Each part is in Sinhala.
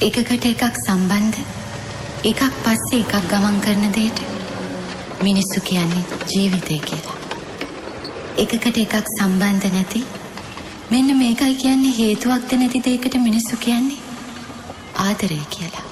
එකකට එකක් සම්බන්ධ, එකක් පස්සේ එකක් ගමන් කරන දෙයට මිනිස්සු කියන්නේ ජීවිතය කියලා. එකකට එකක් සම්බන්ධ නැති, මෙන්න මේකයි කියන්නේ හේතුවක්ද නැති දෙයකට මිනිස්සු කියන්නේ ආදරය කියලා.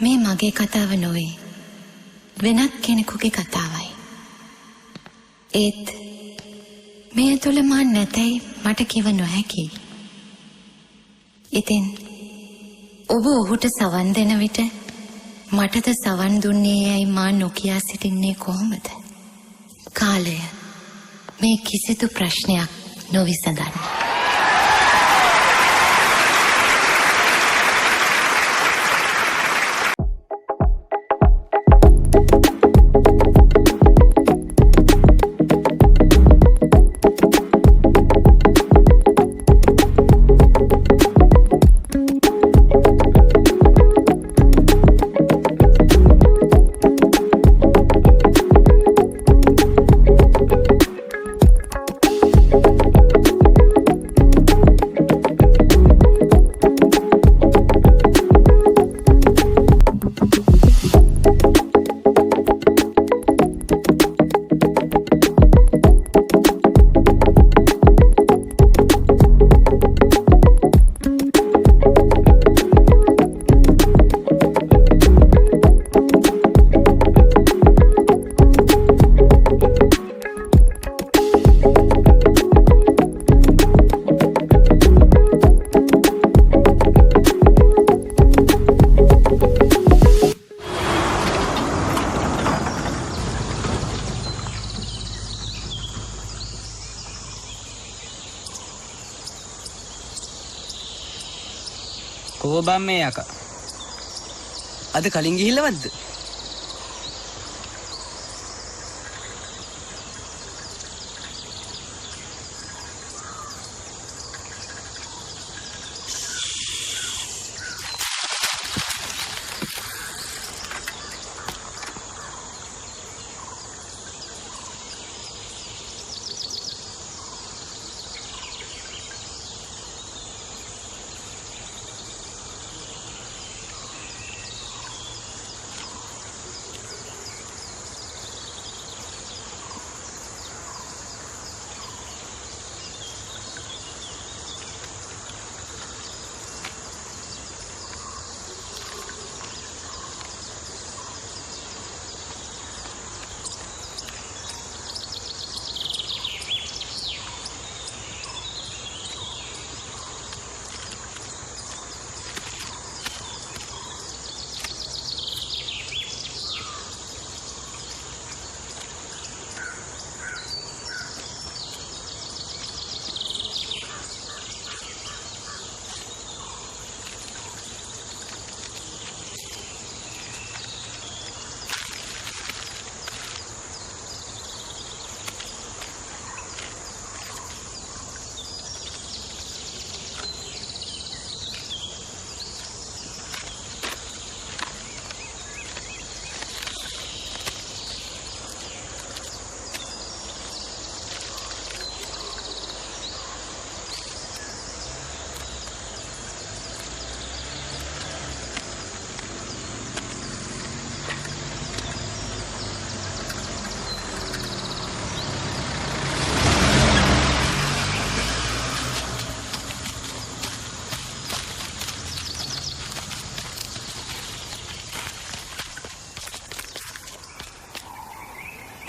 මේ මගේ කතාව නොවේ, වෙනත් කෙනෙකුගේ කතාවයි. ඒත් මේ තුල මා නැතයි මට කිව නොහැකි. ඉතින් ඔබ ඔහුට සවන් දෙන විට මටද සවන් දුන්නේ යයි මා නොකියා සිටින්නේ කොහොමද? කාලය මේ කිසිදු ප්‍රශ්නයක් නොවිසඳන්නේ. කෝබම් මේ යකා. අද කලින් ගිහිල්ලවද්ද?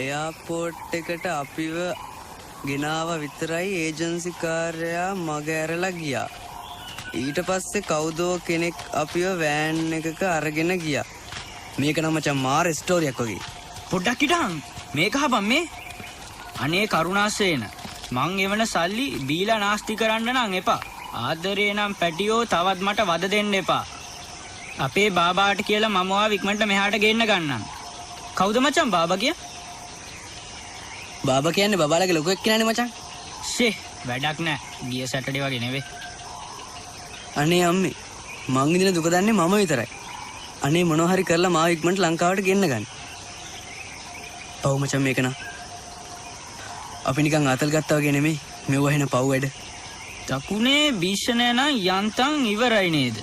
එයාපෝට් එකට අපිව ගෙනාව විතරයි ඒජන්සි කාර්යයා මග ඇරලා ගියා. ඊට පස්සේ කවුදෝ කෙනෙක් අපිව වෑන් එකක අරගෙන ගියා. මේක නම් මචං මාර ස්ටෝරියක් වගේ. පොඩ්ඩක් හිටන් මේක හබන් මේ. අනේ කරුණාසේන මං එවන සල්ලි බීලා නාස්ති කරන්න නම් එපා. ආදරේ නම් පැටියෝ තවත් මට වද දෙන්න එපා. අපේ බාබාට කියලා මම ඔයාව ඉක්මනට මෙහාට ගෙන්න ගන්නම්. කවුද මචං බාබා කිය? බාබා කියන්නේ බබාලගේ ලොකු එක්කෙනානේ මචං. ෂේ වැඩක් නෑ. ගිය සැටර්ඩේ වගේ නෙවෙයි. අනේ අම්මේ මං ඉඳින දුක දන්නේ මම විතරයි. අනේ මොනවා හරි කරලා මාව ඉක්මනට ලංකාවට ගෙන්න ගන්න. පව් මචං මේක නා. අපි නිකන් ආතල් ගත්තා වගේ නෙමෙයි. මෙව වෙන පව් වැඩ. දකුණේ භීෂණය නම් යන්තම් ඉවරයි නේද?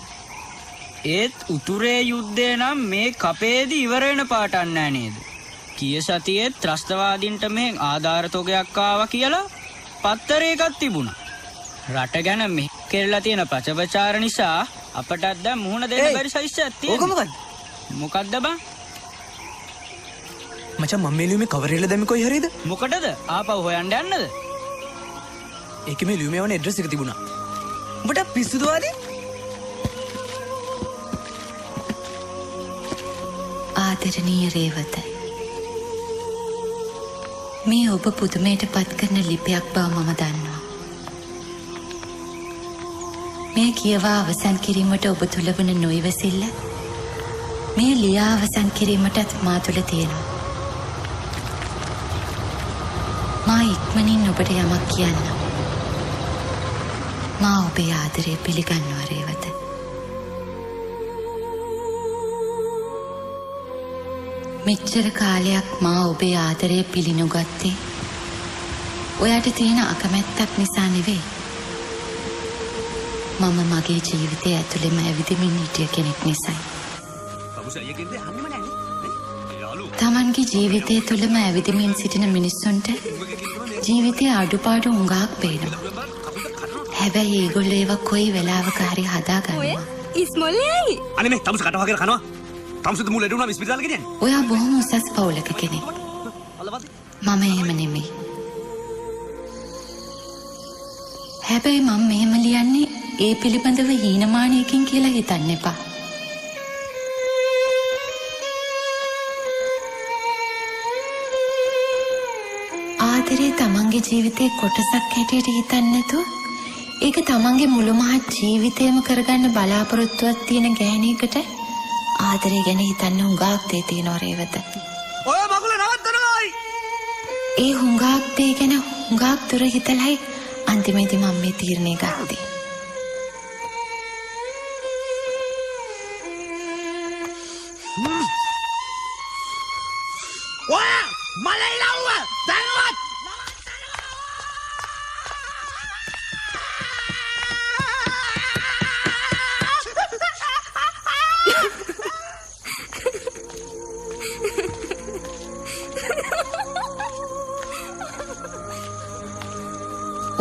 ඒත් උතුරේ යුද්ධය නම් මේ කපේදී ඉවර වෙන පාටක් නෑ නේද? කීය සතියේ ත්‍රස්තවාදීන්ට මේ ආධාර තොගයක් ආවා කියලා පත්තරයකක් තිබුණා. රට ගැන මේ කෙරලා තියෙන ප්‍රචාර නිසා අපටත් දැන් මුහුණ දෙන්න බැරි සයිස්සක් තියෙනවා. ඕක මොකද්ද? මොකද්ද බං? මචං මම මේ ලියුමේ කවර් එකල දැම්මේ කොයි හරියද? මොකටද? ආපහු හොයන්න යන්නද? ඒකේ මේ ලියුමේ වනේ ඇඩ්‍රස් එක තිබුණා. උඹට පිස්සුද වාදී? ආදරණීය රේවත, මේ ඔබ පුදුමයට පත් කරන ලිපියක් බව මම දන්නවා. මේ කියවා අවසන් කිරීමට ඔබ තුළ වන නොයිවසිල්ල මේ ලියා අවසන් කිරීමටත් මා තුළ තියෙනවා. මා ඉක්මනින් ඔබට යමක් කියන්න. මා ඔබේ ආදරය පිළිගන්නවා රේවත. මෙච්චර කාලයක් මා ඔබේ ආදරය පිළිනුගත්තේ ඔයාට තියෙන අකමැත්තක් නිසා නෙවෙයි. මම මගේ ජීවිතය ඇතුළෙම ඇවිදිමින් හිටිය කෙනෙක් නිසයි. තමන්ගේ ජීවිතය තුළම ඇවිදිමින් සිටින මිනිස්සුන්ට ජීවිතය අඩුපාඩු උඟාක් පේනවා. හැබැයි ඒගොල්ලෝ ඒවා කොයි වෙලාවක හරි හදාගන්නවා. ඉස්මොල්ලේයි. අනේ මේ තමුස කටව කරලා කනවා. තමුසට මුල ලැබුණා ඉස්පිරිතාලෙ ගෙනියන්නේ. ඔයා බොහොම උසස් පවුලක කෙනෙක්. මම එහෙම නෙමෙයි. හැබැයි මම මෙහෙම ලියන්නේ ඒ පිළිබඳව හීනමානයකින් කියලා හිතන්න එපා. ආදරේ තමන්ගේ ජීවිතේ කොටසක් හැටියට හිතන්නේ නැතුව ඒක තමන්ගේ මුළු මහත් ජීවිතේම කරගන්න බලාපොරොත්තුවක් තියෙන ගෑණියකට ආදරය ගැන හිතන්න හුඟක් දේ තියෙනවා රේවත. ඔය මගුල නවත්තනවායි. ඒ හුඟක් දේ ගැන හුඟක් දුර හිතලයි අන්තිමේදී මම මේ තීරණය ගත්තේ. ඔය මලයි ලව්ව දැන්වත්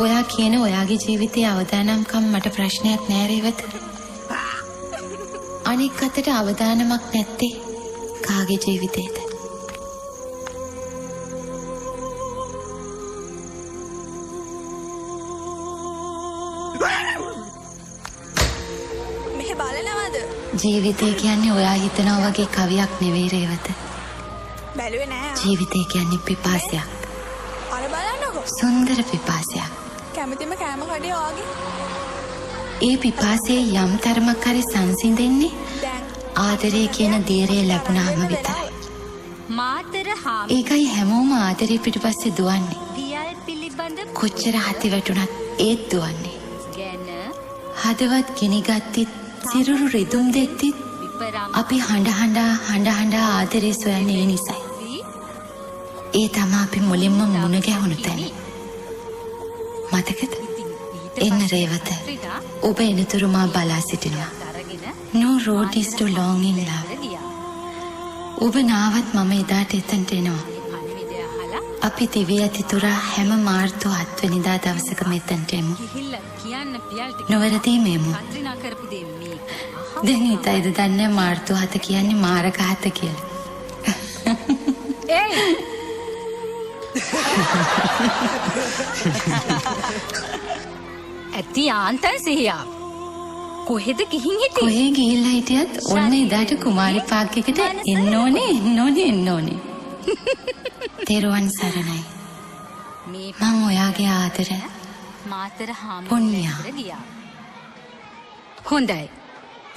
ඔයා කියන ඔයාගේ ජීවිතයේ අවදානම්කම් මට ප්‍රශ්නයක් නෑ රේවත. අනික් අතට අවදානමක් නැත්තේ කාගේ ජීවිතේද? මෙහෙ බලනවද? ජීවිතය කියන්නේ ඔයා හිතනවා වගේ කවියක් නෙවෙයි රේවත. බැලුවේ නෑ. ජීවිතය කියන්නේ පිපාසයක්. අර බලන්නකෝ. සුන්දර පිපාසයක්. කැමතිම කෑම කඩේ වගේ. ඒ පිපාසයේ යම් තරමක් හරි සංසිඳෙන්නේ දැන් ආදරය කියන දීරේ ලැබුණාම විතරයි. මාතර හාම ඒකයි හැමෝම ආදරේ පිටපස්සේ දුවන්නේ. පියල් පිළිබඳ කොච්චර හති වැටුණත් ඒත් දුවන්නේ. ගැන හදවත් ගිනිගත්තිත් සිරුරු රිදුම් දෙත්තිත් විපරම් අපි හඬ ආදරේ සොයන්නේ ඒ නිසයි. ඒ තමයි අපි මුලින්ම මුණ ගැහුණු තැන. මතකද? එන්න රේවත. ඔබ එනතුරු මා බලා සිටිනවා. No road is too long in love. ඔබ නාවත් මම එදාට එතනට එනවා. අපි දිවි ඇතිතුරා හැම මාර්තු 7 වෙනිදා දවසක මෙතනට එමු. කිහිල්ල කියන්න පියල්ට නොවැරදි මෙමු. කත්රිනා කරපු දේ මේ දැන් හිතයිද දන්නේ මාර්තු 7 කියන්නේ මාරක 7 කියලා. ඒයි ඇති ආන්තන් සිහියා කොහෙද ගිහින් හිටියේ? කොහේ ගිහිල්ලා හිටියත් ඔන්න එදාට කුමාරි පාක් එකට එන්න ඕනේ. තෙරුවන් සරණයි. මේ මම ඔයාගේ ආදර මාතර හාම පුණ්‍යා. ගියා. හොඳයි.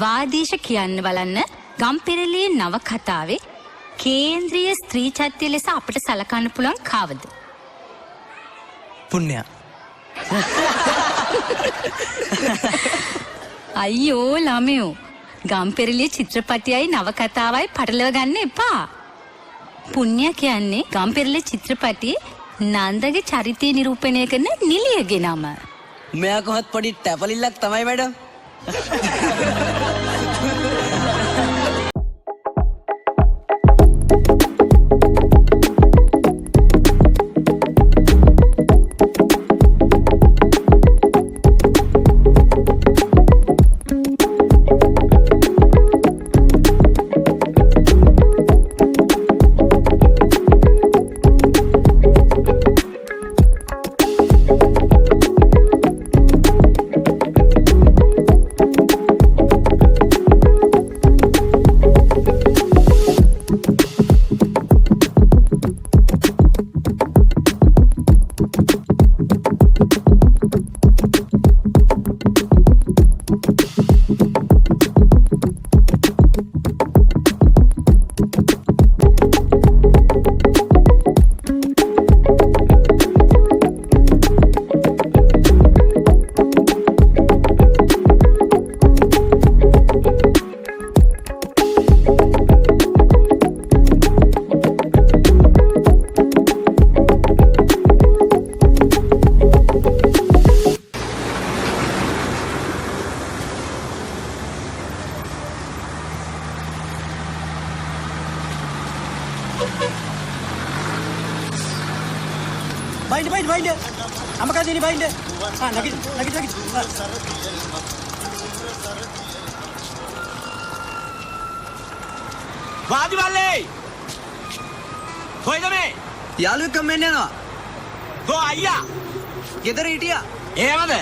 වාදීශ කියන්න බලන්න ගම්පෙරළියේ නව කතාවේ කේන්ද්‍රීය ස්ත්‍රී චරිතය ලෙස අපට සලකන්න පුළුවන් කවද? පුණ්‍යා. අයියෝ ළමයෝ ගම්පෙරළියේ චිත්‍රපටයයි නවකතාවයි පටලව ගන්න එපා. පුණ්‍ය කියන්නේ ගම්පෙරළියේ චිත්‍රපටයේ නන්දගේ චරිතය නිරූපණය කරන නිලියගේ නම. මෙයා කොහොත් පොඩි ටැපලිල්ලක් තමයි madam. Bind. Apa kata ini bind? Lagi. Wadi balle. Koi dame? යාළුවෙක් කම්මෙන් යනවා. Go ayya. ගෙදර හිටියා. Ehmada?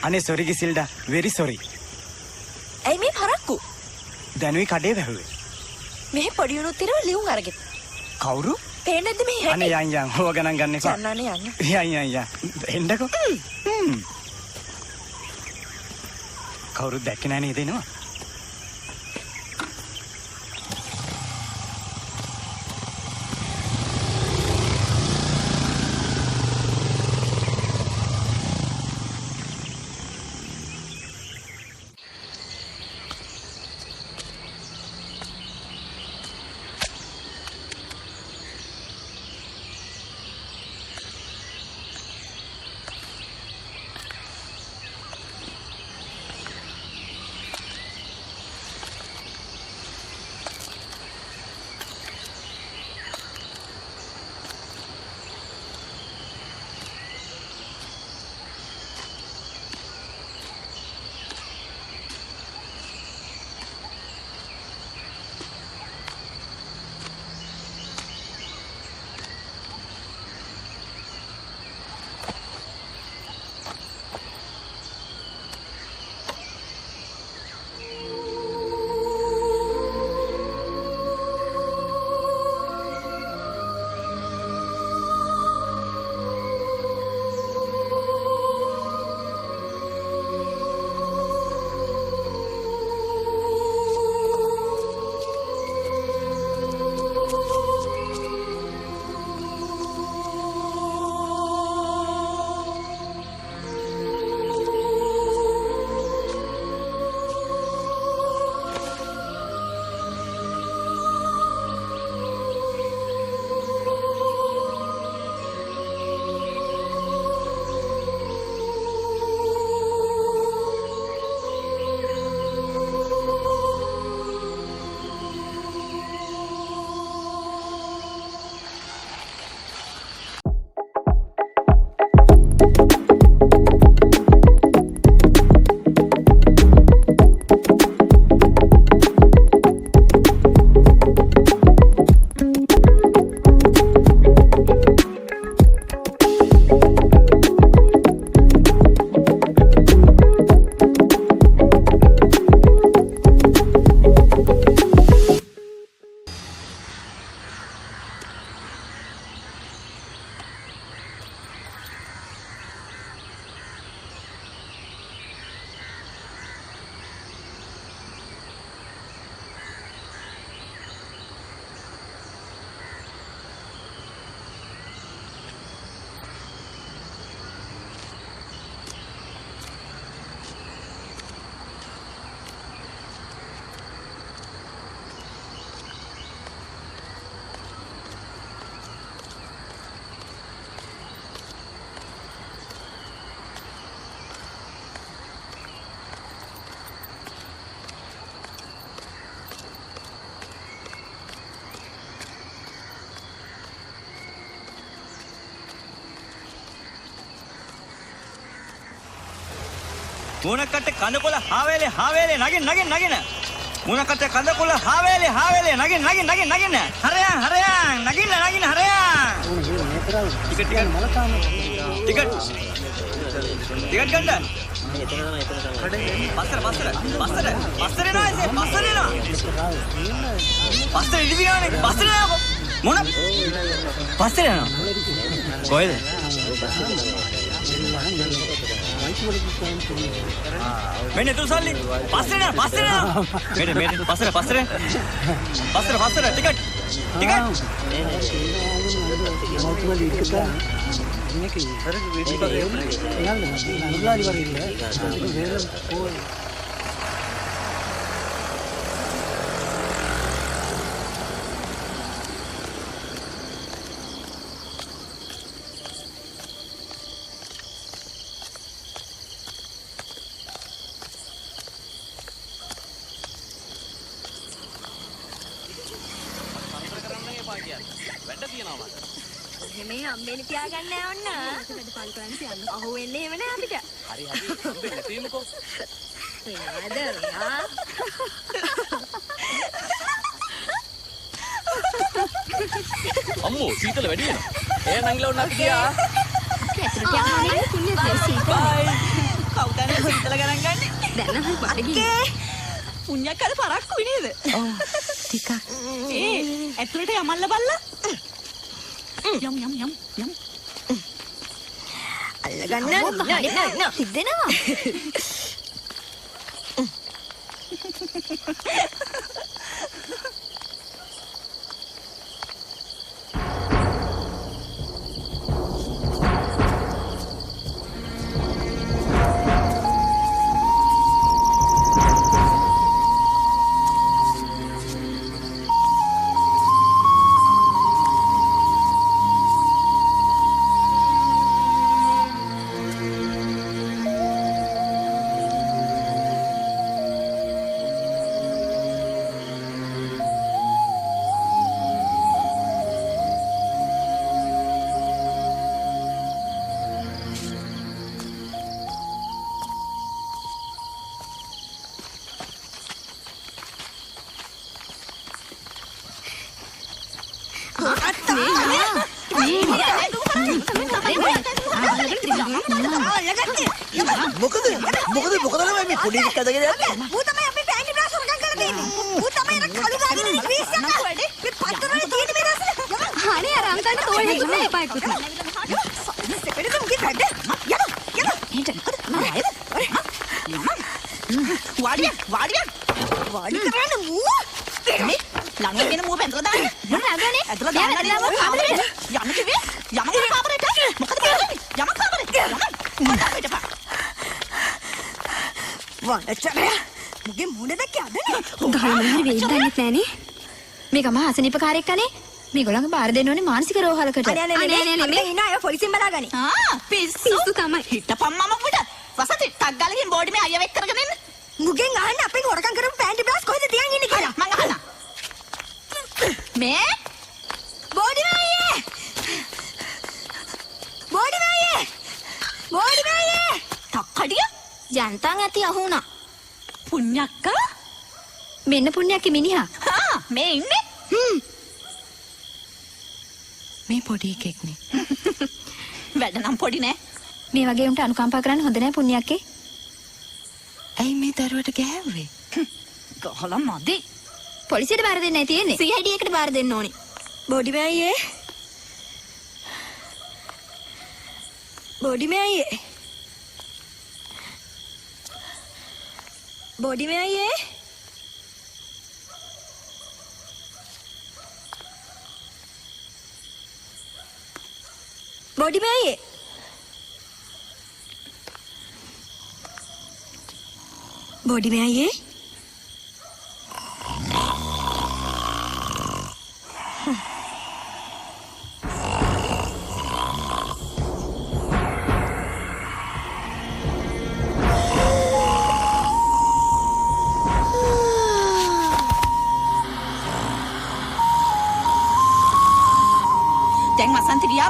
අනේ සොරි කිසිල්ඩා වෙරි සොරි. ඇයි මේ පරක්කු? දැනුයි කඩේ වැහුවේ. මෙහි පොඩි උණුත් තිරව ලියුම් අරගෙන. කවුරු? පේන්නේ නැද්ද මේ අනේ යන් හොව ගණන් ගන්න එපා. යන්න. එන්නකෝ. කවුරුත් දැක්කේ නැහැ නේද එනවා? මුණකට කඳකොළ හාවේලේ නගින්න මුණකට කඳකොළ හාවේලේ නගින්න හරයන් නගින්න හරයන් ටිකට් ගන්න පස්සර එනවා පස්සර ඉදිරියනේ පස්සර එනවා මොන පස්සර යනවා කොහෙද මෙන්න එතුළු සල්ලි. පස්සේ නා. මෙන්න පස්සේ ටිකට්. මේ අම්මේනි තියාගන්න ඕන්න. වැඩ පාල් කරන්න තියන්න. අහු වෙන්නේ එහෙම නෑ අපිට. හරි හම්බෙන්න තියෙමුකෝ. වෙනවද වෙනා? අම්මෝ සීතල වැඩි වෙනවා. එයා නංගිලා උන්නත් ගියා. ඇතුළට යන්නේ පුණ්‍ය දේශී. බයි. කවුද අනේ සීතල ගණන් ගන්නේ? දැන් නම් බඩගිනි. පුණ්‍යක් අද පරක්කු නේද? ඔව් ටිකක් ඇතුළට යමල්ල බල්ලා. යම්. අල්ලගන්න නෑ හිද්දෙනවා. මොකද මේ පොඩි එකක් අදගෙන යන්නේ? ඌ තමයි අපේ පෑන්ටි බ්‍රාස් හොරකම් කරලා තියෙන්නේ. ඌ තමයි අර කළු දාගෙන ඉංග්‍රීසි යන වැඩේ. මේ පත්තරවල තියෙන මේ රස. හානේ අර අංකල්ට තෝරන්න දුන්නේ එපා එක්කුත්. සෙපෙඩේ මුගේ වැඩ. යන්න. හිට. වාඩි කරන්න ඌ. මේ ළඟගෙන මූ බැඳලා දාන්න. මොන ළඟනේ? ඇදලා දාන්න යන්න කිව්වේ. යම කාමරේට. මොකද කියන්නේ? යම කාමරේට. වලචරය මුගේ මුණ දැක්ක අදනේ ගහන්න හරි වෙයිද දන්නේ නැහනේ මේක මහා අසනීපකාරයෙක් අනේ මේගොල්ලන්ගේ බාර දෙන්න ඕනේ මානසික රෝහලකට අනේ මේ ඉන්න අය පොලිසියෙන් බලාගනි පිස්සු තමයි හිටපම් මම පුට වසති ටක් ගාලකින් බෝඩ් මේ අයියා වෙක් කරගෙන ඉන්න මුගෙන් අහන්න අපේ හොරකම් කරපු පෑන්ටි බ්ලාස් කොහෙද තියන් ඉන්නේ කියලා මං අහන්න මේ බෝඩි මෑයේ තක්කඩිය යන්තම් ඇති අහුණා පුණ්‍යක්කා මෙන්න පුණ්‍යක්කේ මිනිහා මේ ඉන්නේ මේ පොඩි එකෙක්නේ වැඩ නම් පොඩි නෑ මේ වගේ උන්ට අනුකම්පා කරන්න හොඳ නෑ පුණ්‍යක්කේ ඇයි මේ දරුවට ගෑවුවේ ගහලා මදි පොලිසියට බාර දෙන්නයි තියෙන්නේ CID එකට බාර දෙන්න ඕනේ බෝඩි මෑයේ බෝඩි මෑයේ बॉडी में आइए बॉडी में आइए बॉडी में आइए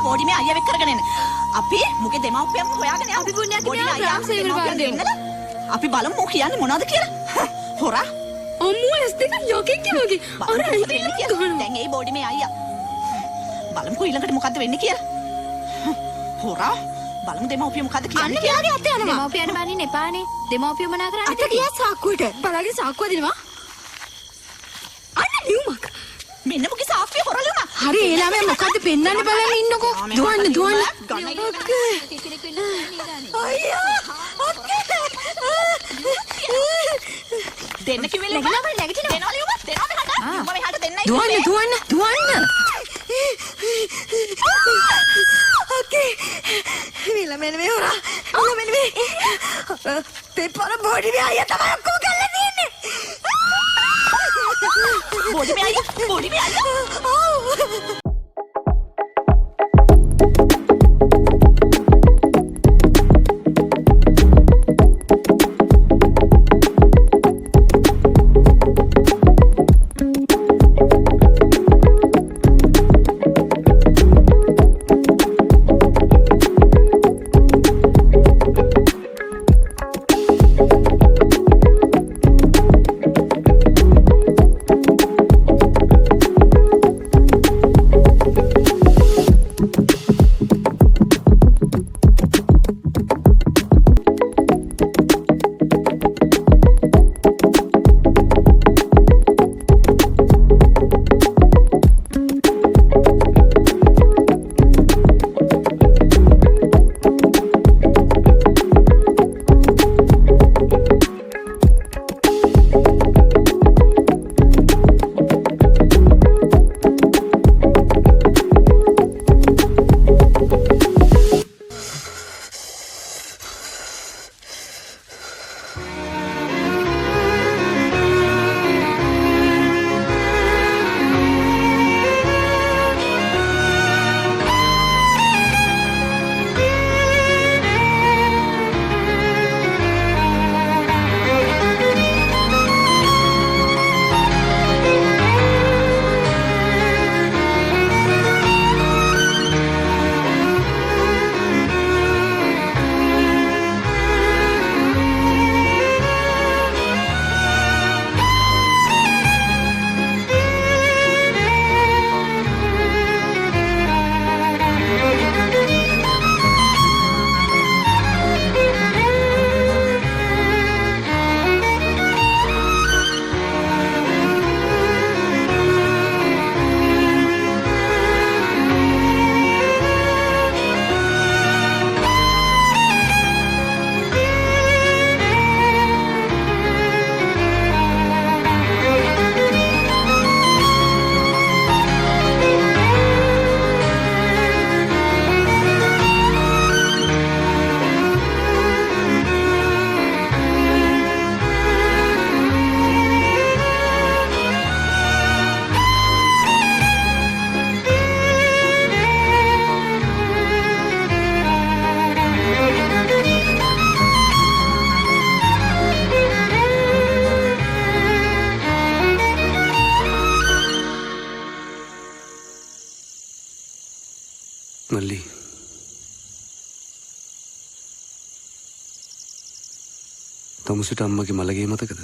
බෝඩි මේ අයියා වෙක් කරගෙන එන්න. අපි මුගේ දෙමව්පියන්ව හොයාගෙන යමු. අපි පුණ්‍යක්කේ මෙයා ග්‍රාමසේවකව බාර දෙන්න. අපි බලමු මොකද කියන්නේ මොනවද කියලා. හොරා. අම්මෝ ඇස් දෙක යකෙක්ගේ වගේ. අර දැන් ඒ බෝඩි මේ අයියා. බලමුකෝ ඊළඟට මොකද්ද වෙන්නේ කියලා. හොරා. බලමු දෙමව්පිය මොකද්ද කියන්නේ. අන්න මෙයාගේ අත යනවා. දෙමව්පියන්ට බානින්න එපානේ. දෙමව්පිය මොනා කරන්නේ? අත ගියා සාක්කුවට. බලාගෙන සාක්කුව දිනවා. අන්න නියුමක්. මෙන්න මුගේ සාක්කුවේ හොරලුණා. හරි ඒ ළමයා මොකද්ද පෙන්වන්න බලන්න ඉන්නකෝ. දුවන්න. අයියා දෙන්න කිව්වේ නැගිටිනවා දුවන්න. Okey. Mila menve ora. Mila menve. Pepper body me aaya තමයි ඔක්කොම කරලා තියෙන්නේ. බොඩි මේ අයියා. මල්ලි තමුසිට අම්මගේ මලගේ මතකද?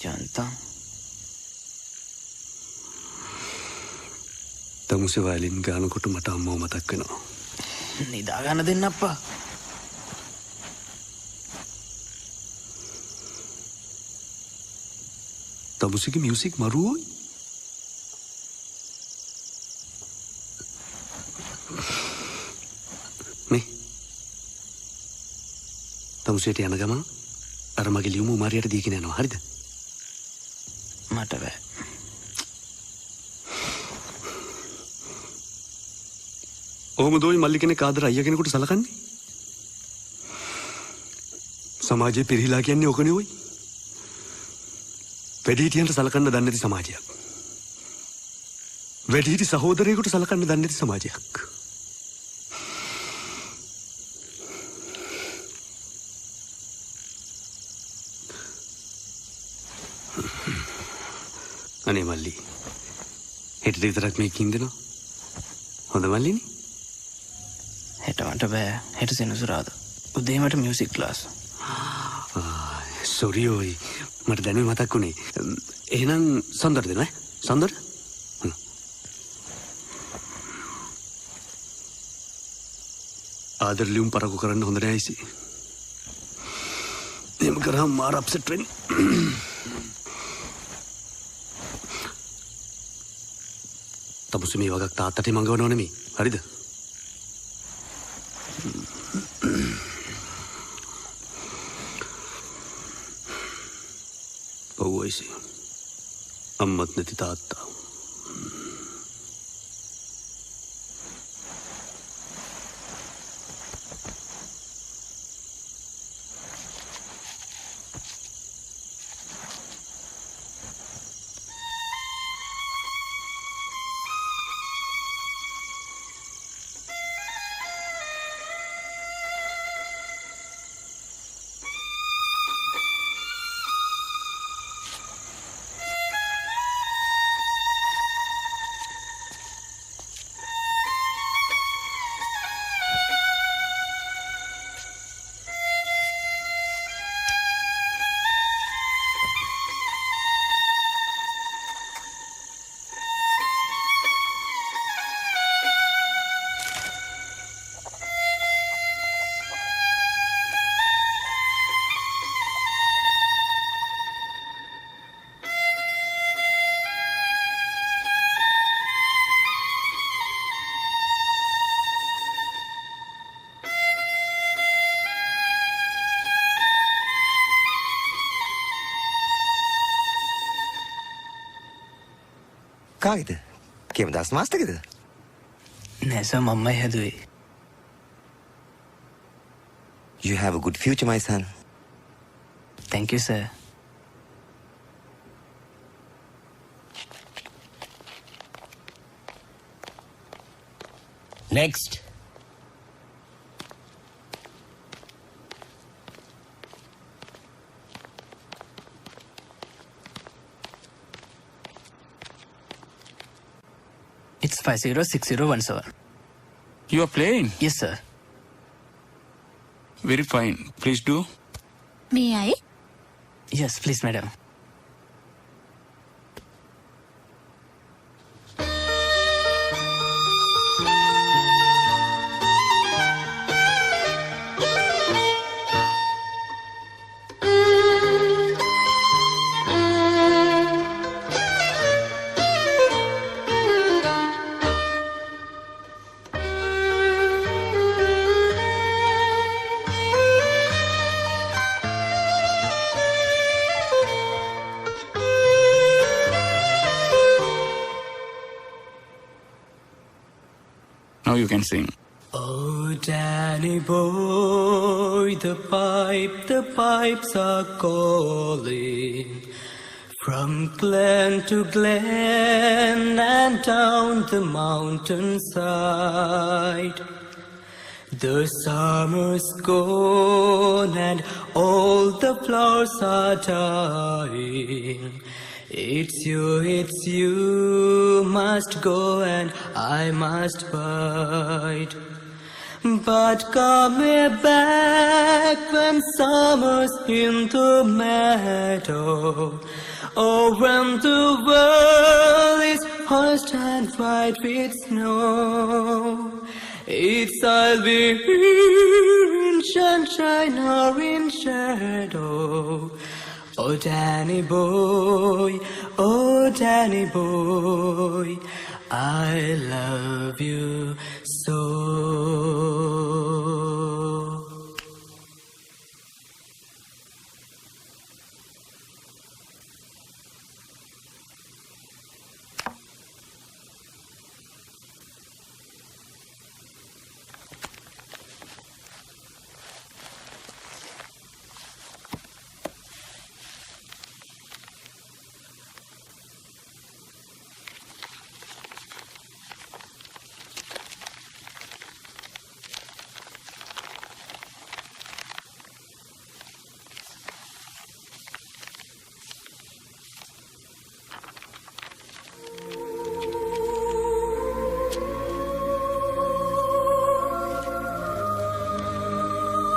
ජන්තා තමුසේ වයලින් ගානකොට මට අම්මව මතක් වෙනවා. නිදා ගන්න දෙන්න අප්පා. තමුසේගේ මියුසික් මරුවෝයි. තමුසේට යන ගමන් අර මගේ ලියුම උමාරියට දීගෙන යනවා. හරිද? මට බෑ. ඔහොම දෝයි මල්ලි කෙනෙක් ආදර අයියා කෙනෙකුට සලකන්නේ. සමාජයේ පිරිහිලා කියන්නේ ඕකනේ ඔයි. වැඩිහිටියන්ට සලකන්න දන්නේ නැති සමාජයක්. වැඩිහිටි සහෝදරයෙකුට සලකන්න දන්නේ නැති සමාජයක්. අනේ මල්ලි හෙට විතරක් මේක ඉඳිනවා. හොඳ මල්ලිනේ. හෙට මට බෑ. හෙට සෙනසුරාදා. උදේමට මියුසික් ක්ලාස්. සෝරි ඔයි. මට දැනුයි මතක් වුණේ. එහෙනම් සඳර දෙනවා. සඳර. ආදර ලියුම් පරක්කු කරන්න හොඳ නෑයිසි. එහෙම කරාම මාර අප්සෙට් වෙන්නේ. තමුසේ මේ වගක් තාත්තට මංගවනව නෙමෙයි. හරිද? පව්වයිසි. අම්මත් නැති තාත්තා. කාගෙද? කේමදාස් මාස්ටර්ගෙද? නෑ සර් මම්මයි හැදුවේ. You have a good future, my son. Thank you sir. Next. It's 506017. You are playing? Yes sir. Very fine. Please do. May I? Yes please madam. Now you can sing. Oh, Danny boy, the pipes are calling from glen to glen and down the mountainside. The summer's gone and all the flowers are dying. It's you must go and I must bide. But come back when summer's in the meadow. Oh, when the world is hushed and white with snow. It's I'll be in sunshine or in shadow. Oh Danny boy, I love you so.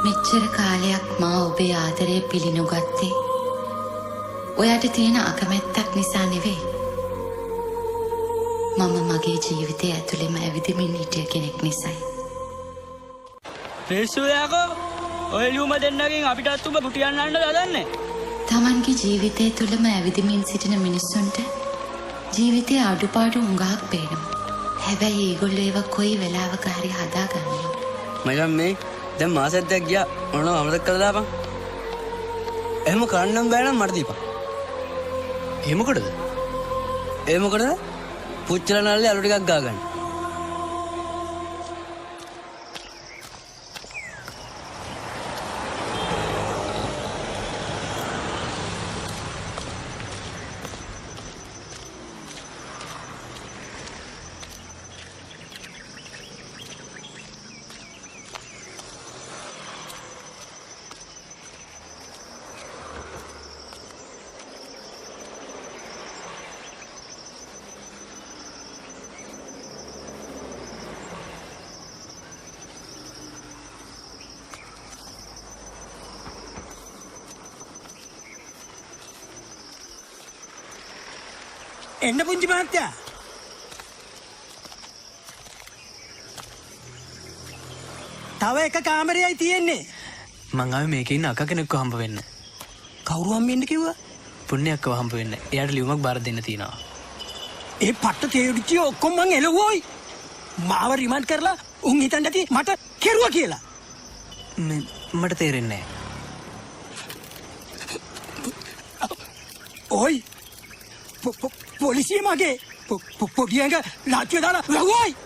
මෙච්චර කාලයක් මා ඔබේ ආදරය පිළිනුගත්තේ ඔයාට තියෙන අකමැත්තක් නිසා නෙවෙයි. මම මගේ ජීවිතය ඇතුළෙම ඇවිදිමින් හිටිය කෙනෙක් නිසායි. පෙස්සුයාකෝ ඔය ලියුම දෙන්නගෙන් අපිටත් උඹ කුටියන් යන්න දදන්නේ. තමන්ගේ ජීවිතය තුළම ඇවිදිමින් සිටින මිනිස්සුන්ට ජීවිතයේ අඩුපාඩු හුඟක් පේනවා. හැබැයි ඒගොල්ලෝ ඒවා කොයි වෙලාවක හරි හදා ගන්නවා. මචං මේ දැන් මාසෙක් ගියා මොනව අමතක කළා දාපන්. එහෙම කරන්නම් බෑ නම් මට දීපන්. ඒ මොකටද? ඒ මොකටද? පුච්චලා නල්ලේ අලු ටිකක් ගා ගන්න. එන්න පුංචි මහත්තයා. තව එක කාමරයයි තියෙන්නේ. මං ආවේ මේකේ ඉන්න අක්කා කෙනෙක්ව හම්බ වෙන්න. කවුරු හම්බෙන්න කිව්වා? පුණ්‍යක්කව හම්බ වෙන්න. එයාට ලියුමක් බාර දෙන්න තියෙනවා. ඒ පට්ට තේරුච්චි ඔක්කොම මං එළවුවෝයි. මාව රිමාන්ඩ් කරලා උන් හිතන්න ඇති මට කෙරුවා කියලා. මට තේරෙන්නේ නැහැ. ඔයි පොලිසිය මගේ පොඩියඟ ලාච්චිය දාලා වැහුවෝයි.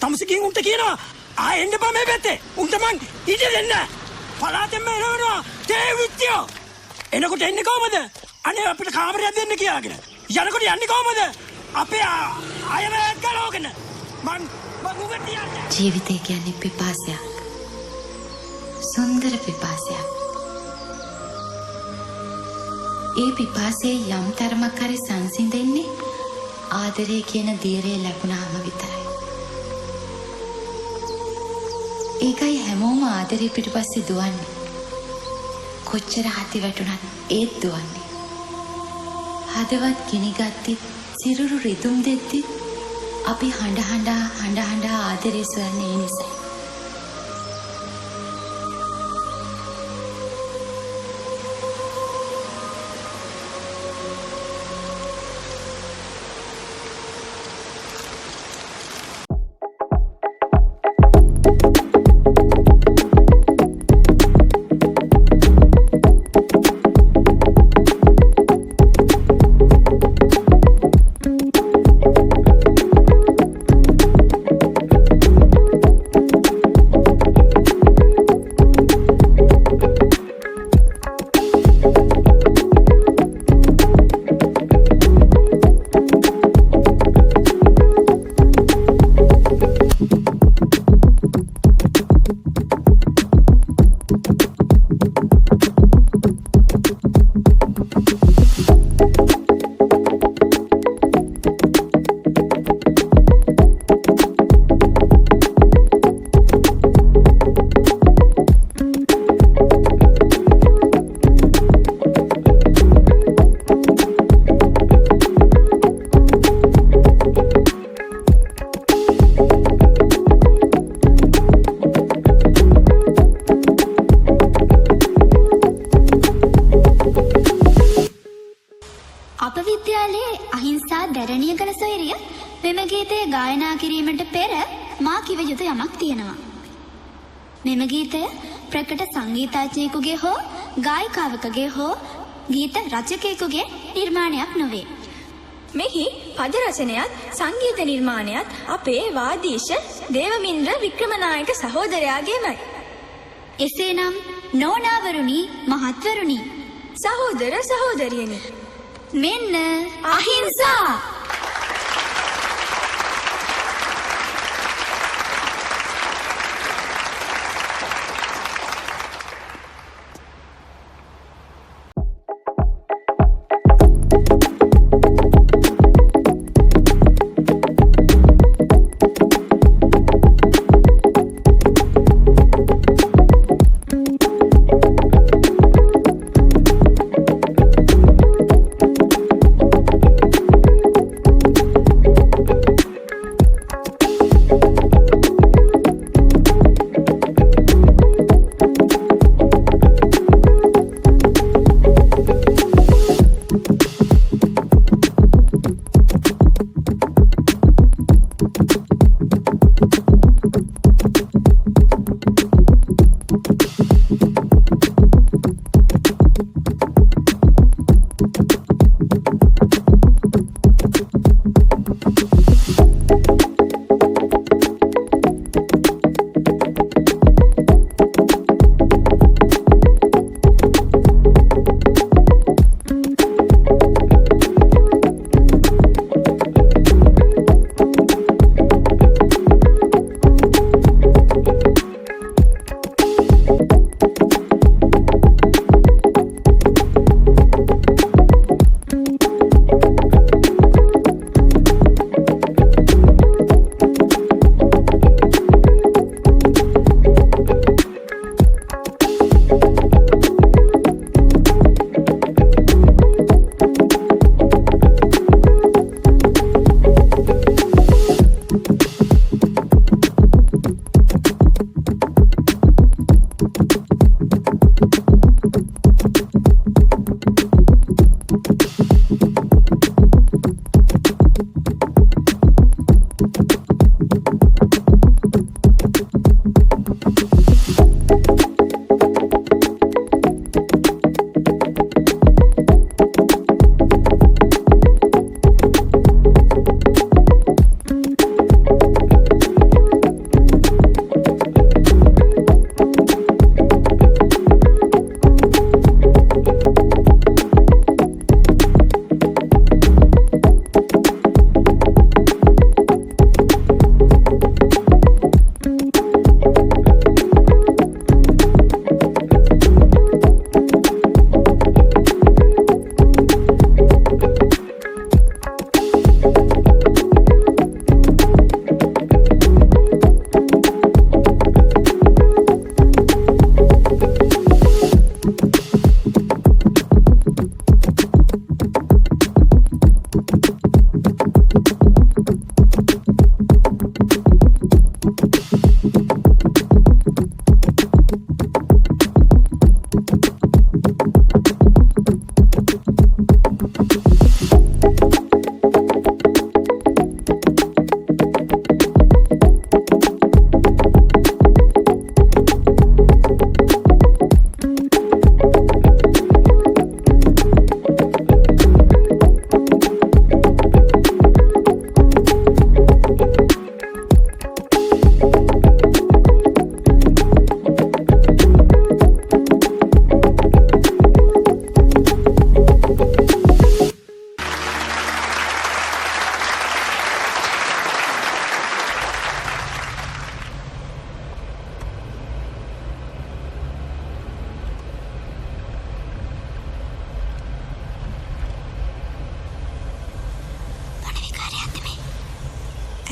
තමසිකින් උන්ට කියනවා ආ එන්න බෑ මේ පැත්තේ. උන්ට මං ඉඩ දෙන්න. පලාතෙන්ම එනවනවා තේවිච්චියෝ. එනකොට එන්නේ කොහමද? අනේ අපිට කාමරයක් දෙන්න කියාගෙන. යනකොට යන්නේ කොහමද? අපේ අයවැයක් ගලවගෙන. මං උගට යන්නේ. ජීවිතය කියන්නේ පිපාසයක්. සුන්දර පිපාසයක්. ඒ පිපාසයේ යම් තරමක් හරි සංසිඳෙන්නේ ආදරය කියන දීරේ ලැබුණාම විතරයි. ඒකයි හැමෝම ආදරේ පිටපස්සේ දුවන්නේ. කොච්චර හති වැටුණත් ඒත් දුවන්නේ. හදවත් ගිනිගත්ති සිරුරු රිදුම් දෙද්දි අපි හඬ හඬා ආදරේ සොයන්නේ ඒ නිසයි. මෙම ගීතය ප්‍රකට සංගීතඥයෙකුගේ හෝ ගායිකාවකගේ හෝ ගීත රචකයෙකුගේ නිර්මාණයක් නොවේ. මෙහි පද රචනයත් සංගීත නිර්මාණයත් අපේ වාදීශ දේවමින්ද්‍ර වික්‍රමනායක සහෝදරයාගේමයි. එසේනම් නෝනාවරුනි මහත්වරුනි සහෝදර සහෝදරියනි මෙන්න අහිංසා.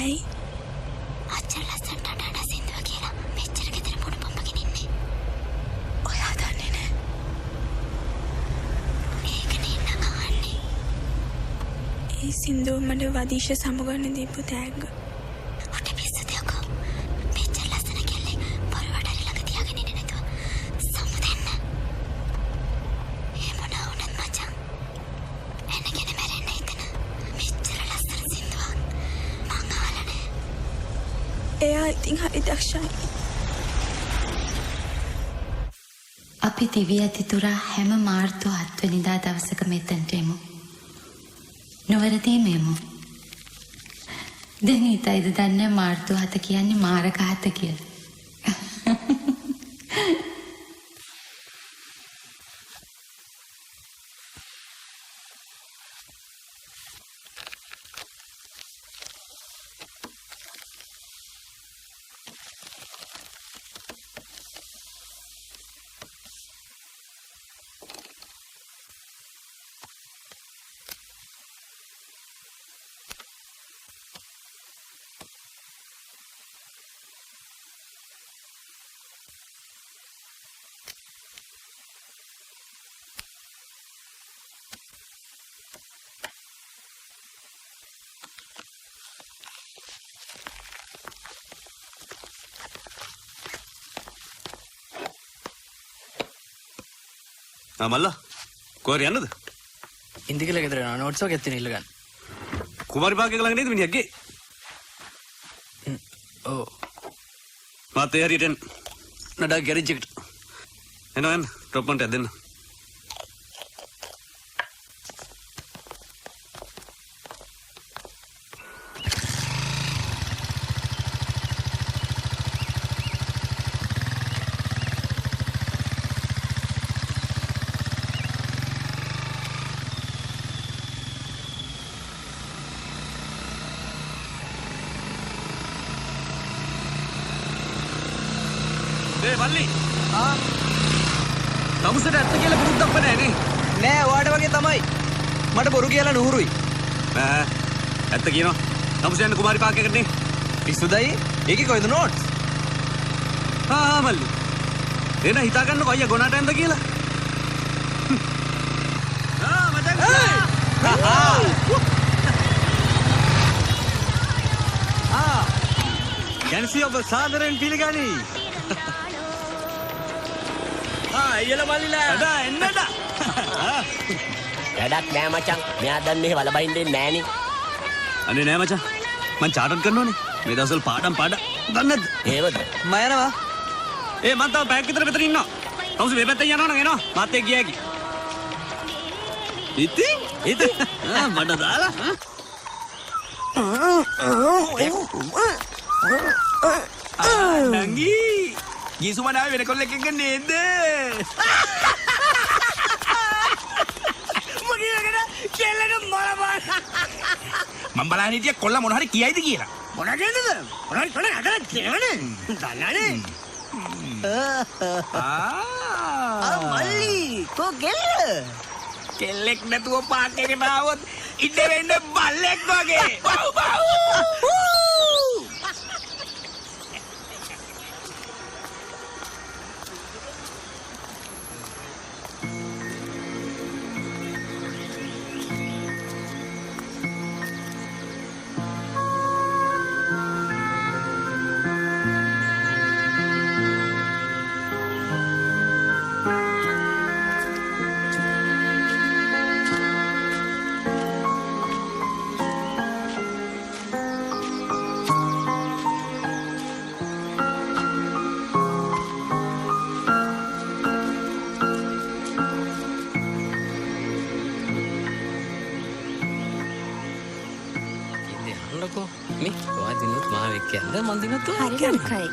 ඇයි? අච්චර ලස්සනට අඬන සින්දුව කියලා මෙච්චර ගෙදර මොන පම්පගෙන ඉන්නේ. ඔයා දන්නේ නෑ. ඒකනේ ඉන්න කහන්නේ. ඒ සින්දුව මට වදීෂ සමුගන්න දීපු තෑග්ග. ඔට පිස්සුද යකෝ. මෙච්චර ලස්සන කෙල්ලෙක් පොරවඩරි ළඟ තියාගෙන ඉන්නේ නැතුව සමු දෙන්න. ඒ මොනවා වුණත් මචං. එන්නගෙන මැරෙන්න හිතන මෙච්චර ලස්සන සින්දුවක් මං අහලා නෑ. එයා ඉතින් හරි දක්ෂයි. අපි දිවි අතිතුරා හැම මාර්තු 7 වෙනිදා දවසක මෙතනට එමු. නොවැරදි මෙමු. දැන් හිතයිද දන්නේ මාර්තු 7 කියන්නේ මාරක 7 කියලා. මල්ලා කොහරි යන්නද? ඉන්දිකල ගෙදර යනවා නෝට්ස් එකක් එක්ක ඉල්ල ගන්න. කුමාරි පාර්කේ ළඟ නේද මිනිහක්ගේ? ඔව්. මාත් ඒ හරියට නඩා ගෑරේජ් එකට. එනවා ඩ්‍රොප් එකක් දෙන්න. මල්ලි තමුසට ඇත්ත කියලා පුරුද්දක් නැහැ නෑ ඔයාට වගේ තමයි. මට බොරු කියලා නුහුරුයි. නෑ ඇත්ත කියනවා. තමුස යන්න කුමාරි පාර්කයකට නේ. පිස්සුදයි. ඒකේ කොයිද නෝට්ස්? මල්ලි. එන හිතා ගන්නකො අයියා ගොනාට යන්න කියලා. මචං. කැන්සි ඔබ සාදරෙන් පිළිගනි. අයියලා මල්ලිලා අදා එන්නද? වැඩක් නෑ මචං. මෙයා දැන් මෙහෙ වලබයින් දෙන්නේ නෑනේ. අනේ නෑ මචං. මං චාටර් කරනෝනේ. මේ දවස්වල පාඩම් දන්නේ නැද්ද? එහෙමද? මම යනවා. මං තව පැයක් විතර මෙතන ඉන්නවා. තවුස මේ පැත්තෙන් යනවා නම් එනවා. මාත් එක්ක ගියාකි. ඉතින් මඩ දාලා නංගි ගිසුමනාවේ වෙන කොල්ලෙක් එක්ක නේද? මම බලන්නේ හිටිය කොල්ල මොන හරි කියයිද කියලා. මොන කියන්නද? මොන හරි කන අදලා කියනනේ. දන්නනේ. මල්ලි කෝ කෙල්ල. කෙල්ලෙක් නැතුව පාර්කේකට ආවොත් ඉන්න වෙන්න බල්ලෙක් වගේ. බව් බව්. මේ ඔයා දිනුත් මාව එක්ක යන්න මන් දිනුත් හරි දුකයි.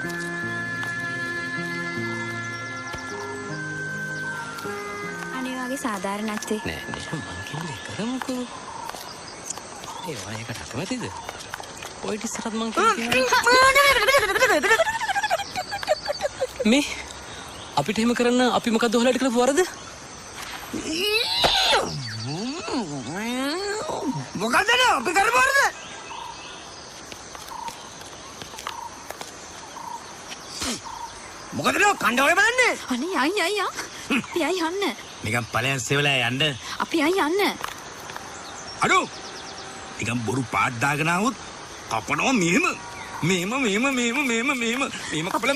අනේ වගේ සාධාරණත්වේ නෑ නෑ මං කියන්නේ කරමුකෝ. ඒ ඔයා එකට අකමැතිද? ඔය ඉස්සරත් මං කියන්නේ මේ අපිට එහෙම කරන්න අපි මොකද්ද ඔයාලට කරපු වරද? මොකද්ද අපි කරපු වරද? මොකද නෝ කණ්ඩායම බලන්නේ? අනේ අයියා. අපි යයි යන්න. නිකන් ඵලයන් සෙවලා යන්න. අපි යයි යන්න. අඩෝ. නිකන් බොරු පාත් දාගෙන આવොත් කපනවා මෙහෙම. මෙහෙම කපලා මෙහෙම කපනවා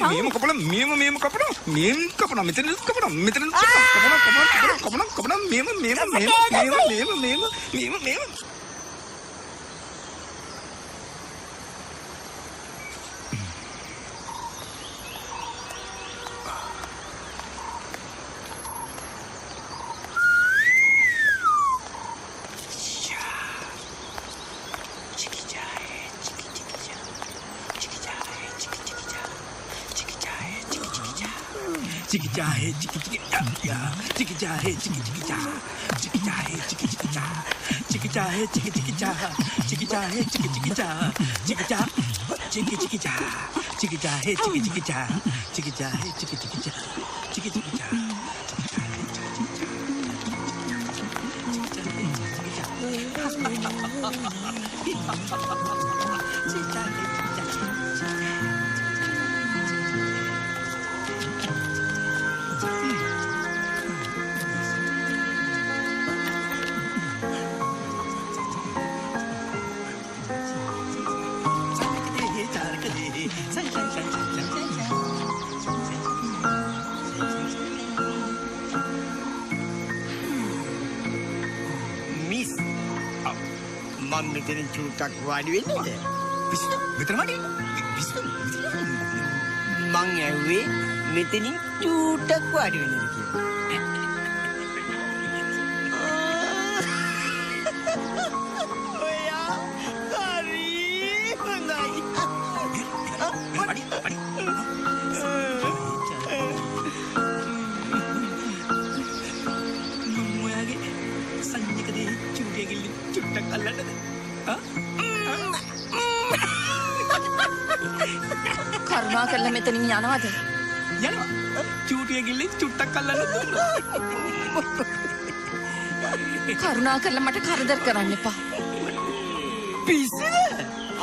මෙහෙම කපනවා මෙතන කපනවා මෙහෙම Chiki jahe, chiki chiki ja, chiki jahe, chiki chiki ja, chiki jahe, chiki chiki ja, chiki jahe, chiki chiki ja, chiki jahe, chiki chiki ja, chiki ja, chiki chiki ja, chiki jahe, chiki chiki ja, chiki jahe, chiki chiki ja, chiki chiki ja. Miss, මම මෙතන චුට්ටක් වාඩි වෙන්නද? විශ්ව මෙතන වාඩි විශ්ව මං ඇහුවේ මෙතනින් චුට්ටක් වාඩි වෙන්නද කියලා. ඔයා හරි හොඳයි. වාඩි වාඩි. කරුණා කරලා මෙතනින් යනවද? යනවා. චූටිය ගිල්ලෙන් චුට්ටක් අල්ලන්න දුන්නා. කරුණා කරලා මට කරදර කරන්න එපා. පිස්සුද?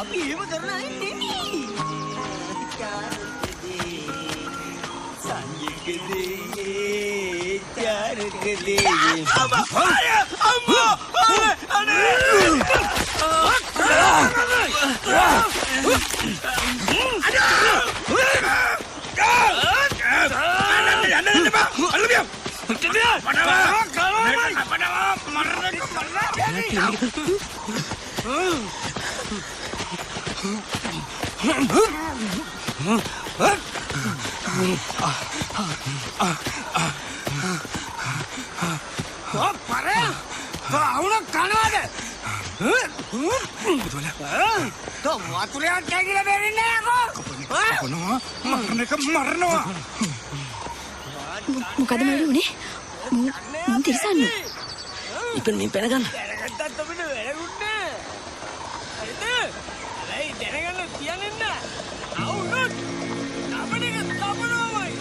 අපි එහෙම කරන අය නෙමෙයි. සංජයකදී චාරකදී අම්මා අනේ මොකද මට උනේ? මුන් තිරසන්නේ. ඉතින් මේ පැන ගන්න. දැනගත්තත් අපිට වැරදුන්නේ නැහැ. හරිද? ඇයි දැනගන්න කියන්නේ නැහැ. අවුනොත් අපිට තපනවමයි.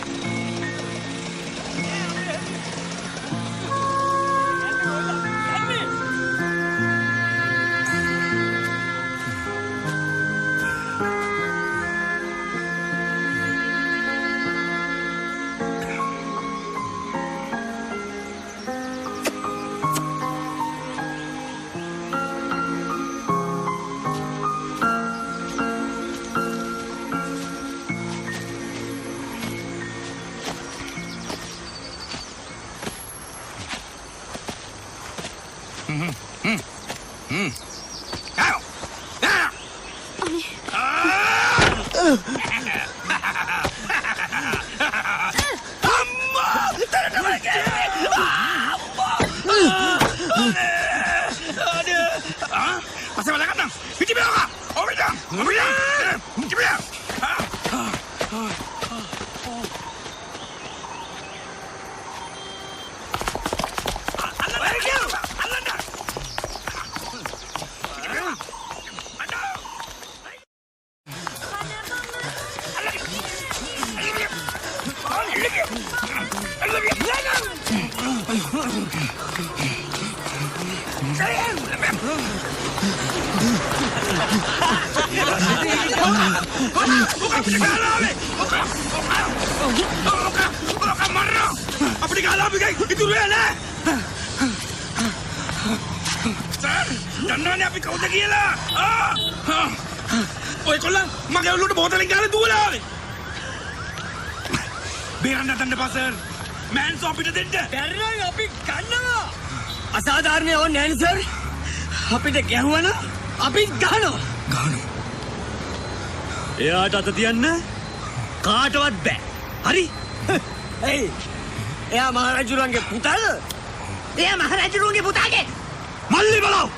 මරනවා. අපිට ගාලා අපි ගයි ඉතුරු වෙලා සර් දන්නවනේ අපි කවුද කියලා. ඔය කොල්ලන් මගේ ඔළුවට බෝතලෙන් ගාලා දුවලා ආවේ. බේරන්න හදන්න එපා සර්. මෑන්සෝ අපිට දෙන්න. බැරිනම් අපි ගන්නවා. අසාධාරණ ඕනේ නෑනේ සර්. අපිට ගැහුවනම් අපි ගහනවා. එයාට අත තියන්න කාටවත් බෑ. හරි? එයි. එයා මහරජුරුවන්ගේ පුතාද? එයා මහරජුරුවන්ගේ පුතාගේ මල්ලි බලව.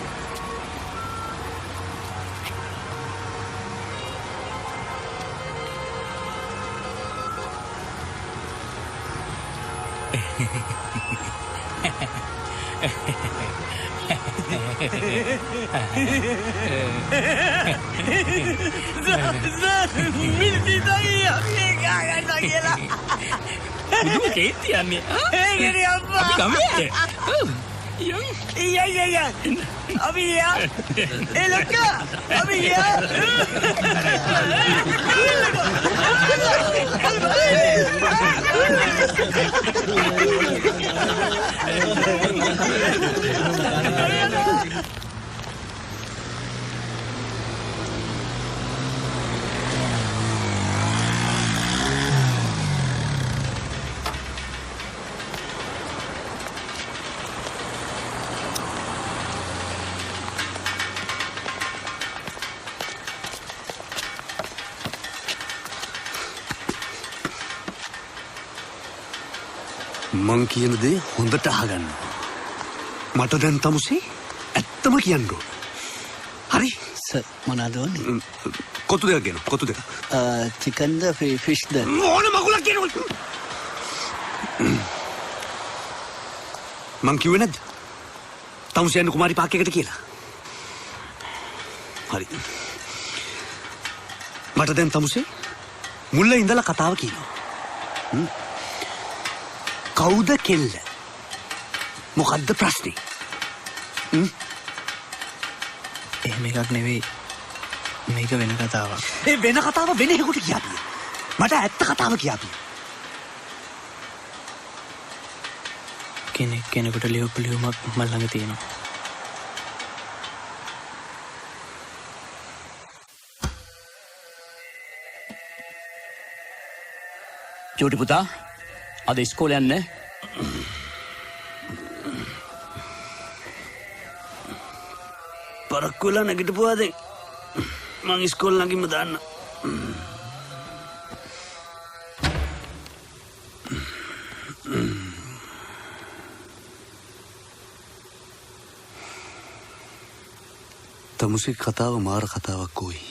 මං කියන දේ හොඳට අහගන්න. මට දැන් තමුසේ ඇත්තම කියන්න ඕන. හරි? සර් මොනවද ඕනේ? කොතු දෙකක් ගෙන. කොතු දෙක. චිකන්ද ෆිෂ්ද? ඕන මගුලක් ගෙනවලු. මං කිව්වේ නැද්ද? තමුසේ යන්න කුමාරි පාක් එකට කියලා. හරි. මට දැන් තමුසේ මුල්ල ඉඳලා කතාව කියනවා. කවුද කෙල්ල? මොකද්ද ප්‍රශ්නේ? එහෙම එකක් නෙවෙයි. මේක වෙන කතාවක්. ඒ වෙන කතාව වෙන එකකට කියපිය. මට ඇත්ත කතාව කියපිය. කෙනෙකුට ලියපු ලියුමක් මම ළඟ තියෙනවා. චූටි පුතා අද ඉස්කෝලේ යන්නේ? පරක්කු වෙලා නැගිටපුවාද? මං ඉස්කෝලේ ළඟින්ම දාන්න. තමුසේ කතාව මාර කතාවක් කොයි.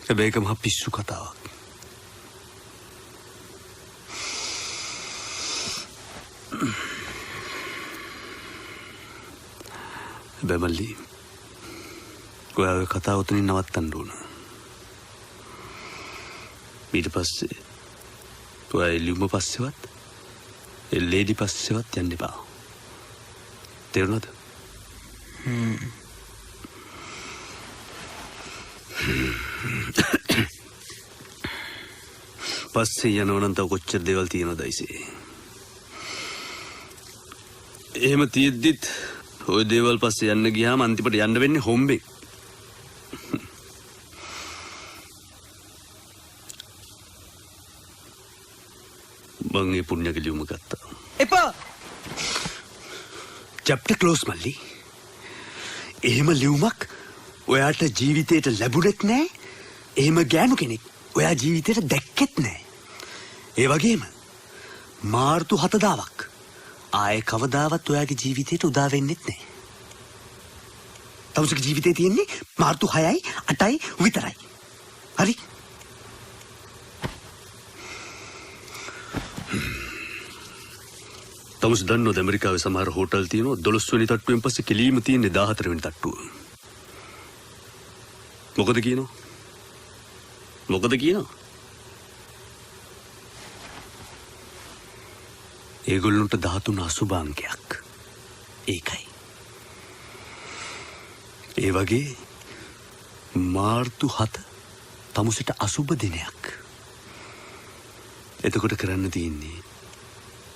හැබැයි ඒක මහ පිස්සු කතාවක්. හැබැයි මල්ලි ඔයාගේ කතාව උතනින් නවත්තන්න ඕන. ඊට පස්සේ ඔයා එළියුම පස්සෙවත් එල්ලේඩි පස්සෙවත් යන්න එපා. තේරුණාද? පස්සේ යනවනම් තව කොච්චර දේවල් තියෙනවද අයිසේ. එහෙම තියෙද්දිත් ඔය දේවල් පස්සේ යන්න ගියාම අන්තිමට යන්න වෙන්නේ හොම්බේ. මං ඒ පුණ්‍යක ලියුම ගත්තා. එපා. චැප්ටර් ක්ලෝස් මල්ලි. එහෙම ලියුමක් ඔයාට ජීවිතේට ලැබුණෙත් නෑ. එහෙම ගෑනු කෙනෙක් ඔයා ජීවිතේට දැක්කෙත් නෑ. ඒ වගේම මාර්තු 7ක් ආයේ කවදාවත් ඔයාගේ ජීවිතේට උදා වෙන්නෙත් නෑ. තමුසේගේ ජීවිතේ තියෙන්නේ මාර්තු 6යි 8යි විතරයි. හරි? තමුසේ දන්නවද ඇමරිකාවේ සමහර හෝටල් තියෙනවා 12 වෙනි තට්ටුවෙන් පස්සේ කෙලීම තියෙන්නේ 14 වෙනි තට්ටුව. මොකද කියනවා? ඒගොල්ලන්ට 13 අසුභ අංකයක්. ඒකයි. ඒ වගේ මාර්තු 7 තමුසට අසුබ දිනයක්. එතකොට කරන්න තියෙන්නේ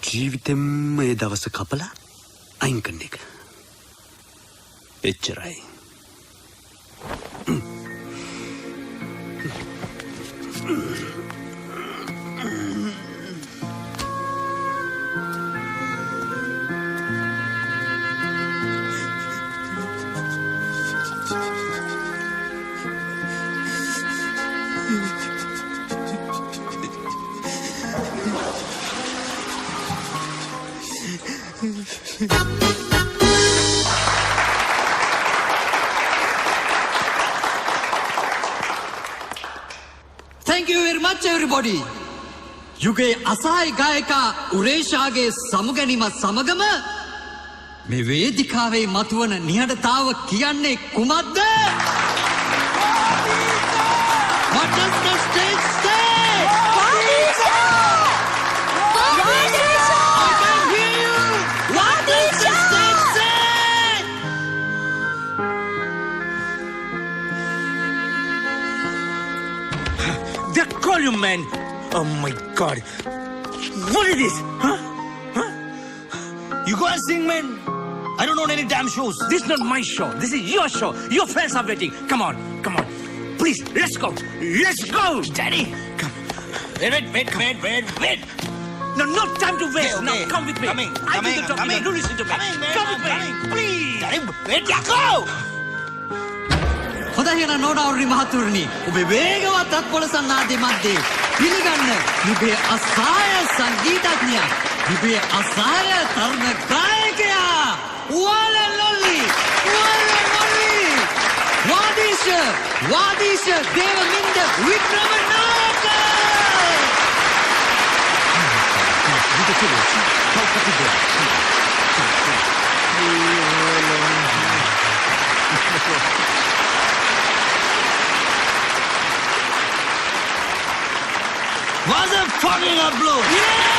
ජීවිතෙම්ම ඒ දවස කපලා අයින් කරන එක. එච්චරයි. Thank you very much everybody. යුගයේ අසහාය ගායකා උරේෂාගේ සමුගැනීමත් සමගම මේ වේදිකාවේ මතුවන නිහඬතාව කියන්නේ කුමක්ද? What does the stage say? I can hear you. What does the stage say? They call you, man. Oh my God. What is this? Huh? Huh? You go and sing, man. I don't want any damn shows. This is not my show. This is your show. Your fans are waiting. Come on. Come on. Please, let's go. Let's go, Daddy. Come. Wait. No, no time to waste. Okay. Now come with me. Coming. I do the talking. Do listen to me. Come with me. Please. Daddy, wait, go. හොඳයි එහෙනම් නෝනාවුරුනි මහතුරුනි ඔබේ වේගවත් අත්පොළසන් ආදී මැද්දේ පිළිගන්න යුගයේ අසහාය සංගීතඥයා යුගයේ අසහාය තරුණ ගායකයා වලලොල්ලි වාදීශ දේවමින්ද Wickramanayake Was a fucking applause.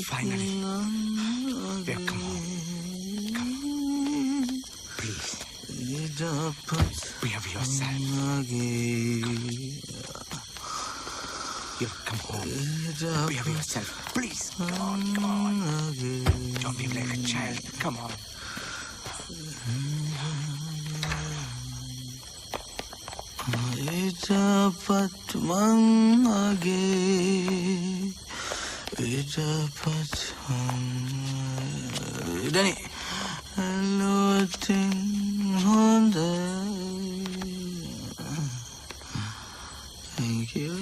Finally. Yeah, come on. Please. Behave yourself. Yeah, come on. Behave yourself. Please. Come on, come on. Don't be like a child. Come on. Danny. Hello, Honda. Thank you.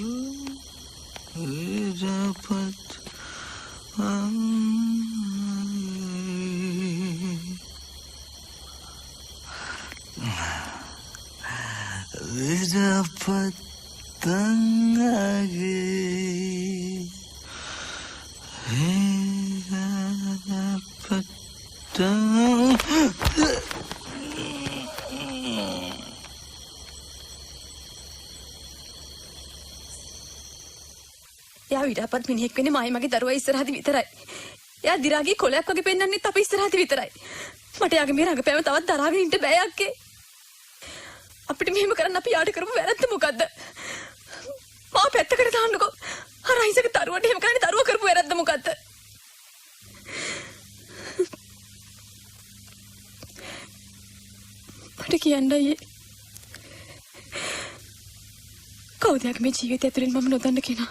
එයා විඩාපත් මිනිහෙක් වෙන්නේ මයි මගේ දරුවා ඉස්සරහදී විතරයි. එයා දි รา ගේ කොලයක් වගේ පෙන්වන්නෙත් අපේ ඉස්සරහදී විතරයි. මට යාගේ මේ රඟපෑම තවත් දරාගෙන ඉන්න බෑ අක්කේ. අපිට මෙහෙම කරන්න අපි යාට කරපු වැරද්ද මොකද්ද? මාව පැත්තකට දාන්නකෝ. අර අයිසක දරුවට එහෙම කරන්නේ දරුවා කරපු වැරද්ද මොකද්ද? මට කියන්න අයියේ. කවුද යාගේ මේ ජීවිතය ඇතුලෙන් මම නොදන්න කෙනා?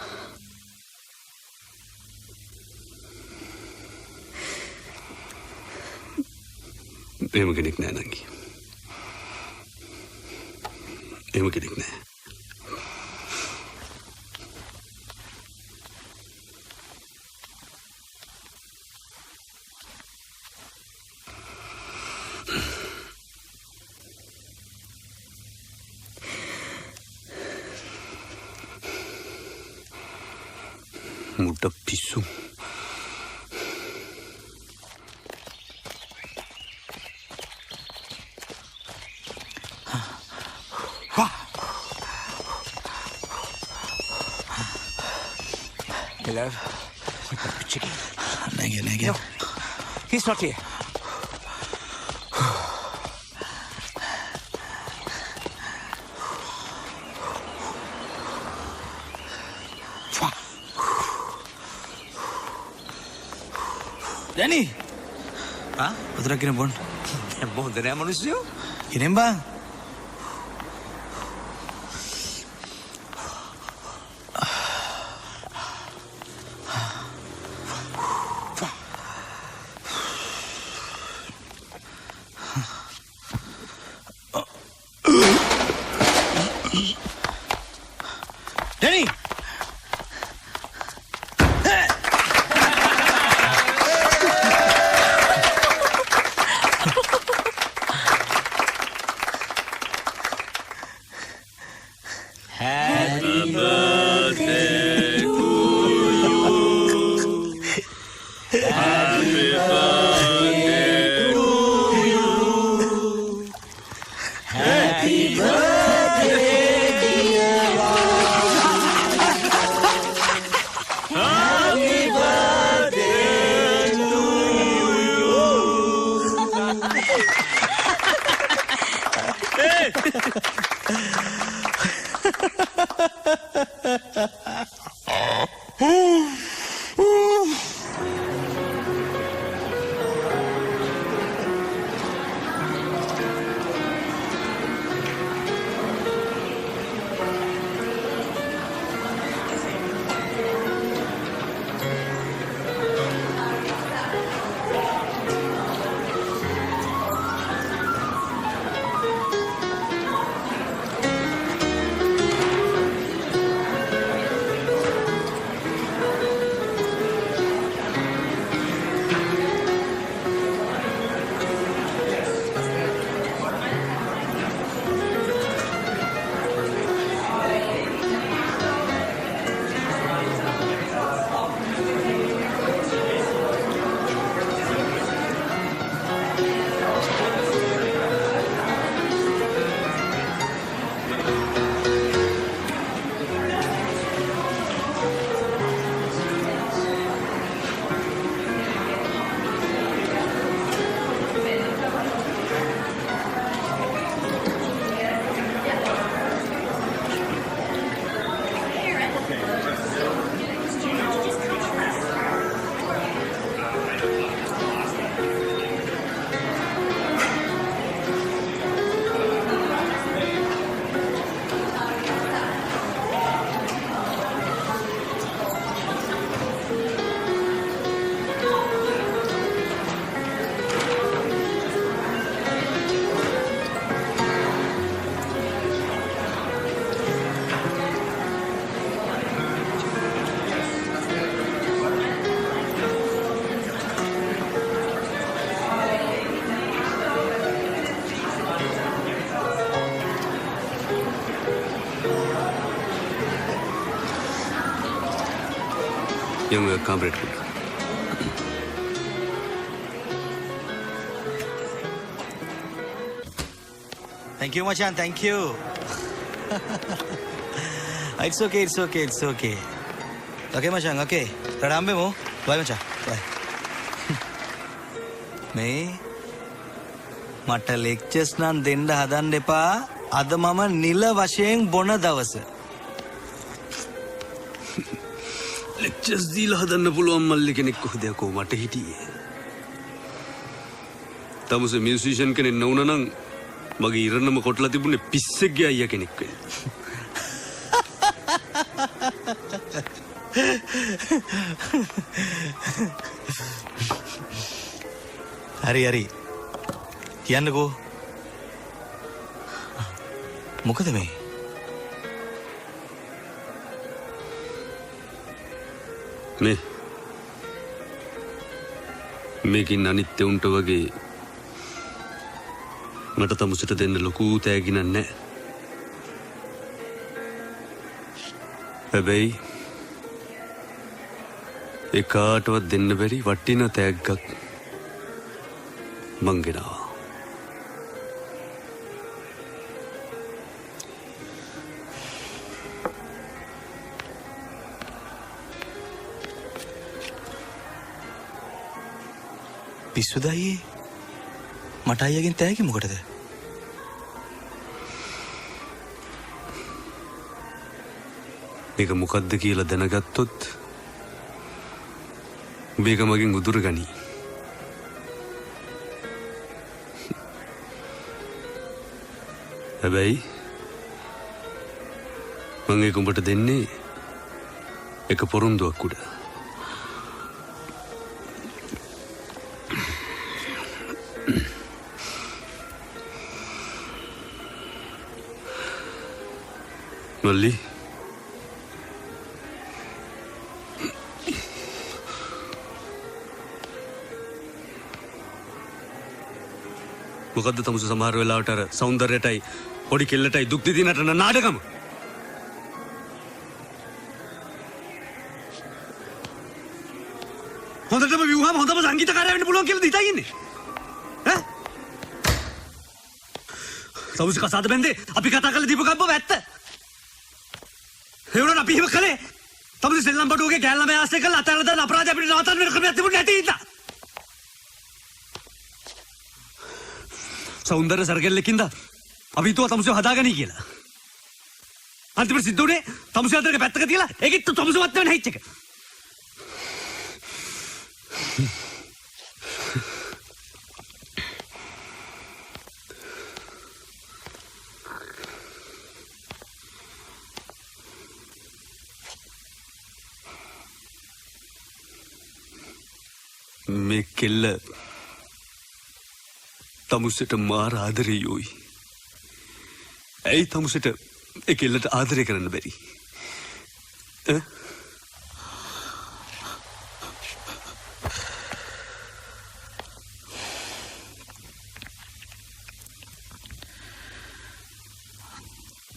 එහෙම කෙනෙක් නෑ නංගි. එහෙම කෙනෙක් නෑ. මුට පිස්සු. Hello? Chicken. Negative. No, he's not here. Danny! Ah? Udah kirim bon. Bon, dari manusia? Kirim bang. Danny! Happy birthday to you. Happy birthday to you. Happy birthday, dear one. Happy birthday to young comrade. Thank you, Machan. Thank you. It's okay. Okay, Machan. Okay. Radambe mo. Bye, Machan. Bye. මේ මට ලෙක්චර්ස් නම් දෙන්න හදන්න එපා. අද මම නිල වශයෙන් බොන දවස. ලෙක්චර්ස් දීලා හදන්න පුළුවන් මල්ලි කෙනෙක් කොහොද යකෝ මට හිටියේ. තමුසේ මියුසිෂියන් කෙනෙක් නොවුනා නම් මගේ ඉරණම කොටලා තිබුණේ පිස්සෙක්ගේ අයියා කෙනෙක් වෙන්න. හරි කියන්නකෝ. මොකද මේ? මේකින් අනිත්‍ය උන්ට වගේ මට තමුසට දෙන්න ලොකු තෑගි නෑ. හැබැයි ඒ කාටවත් දෙන්න බැරි වටින තෑග්ගක් මං ගෙනාවා. පිස්සුද අයියේ? මට අයියගෙන් තෑගි මොකටද? මේක මොකද්ද කියලා දැනගත්තොත් මේක මගෙන් උදුර ගනී. හැබැයි මම ඒක උඹට දෙන්නේ එක පොරොන්දුවක් උඩ. මල්ලි මොකද්ද තමුස සමහර වෙලාවට අර సౌందර්යයටයි පොඩි කෙල්ලටයි දුක් දෙදිනට නාඩගම. හොඳටම විවහම හොඳම සංගීතකාරයා වෙන්න පුළුවන් කියලා හිතා ඉන්නේ. ඈ? තමුස කසාද බැන්දේ අපි කතා කරලා දීපු කබ්බ වැත්ත. ඒ වුණා අපි හිම කලේ. තමුස සෙල්ලම් බඩුවගේ ගෑල්ලා මේ ආස්තේ කරලා අතහැරලා දාන අපරාධය අපිට නවත්තන්න වෙන ක්‍රමයක් තිබුණේ නැති ඉඳා. සෞන්දර්ය සරගෙල්ලකින්ද අපි හිතුවා තමුසේ හදාගනී කියලා. අන්තිමට සිද්ධ වුණේ තමුසේ අතරක පැත්තක තියලා ඒකෙත් තමුසේවත් වෙන හිච් එක. මේ කෙල්ල තමුසට මාර ආදරේ යෝයි. ඇයි තමුසට ඒ කෙල්ලට ආදරය කරන්න බැරි?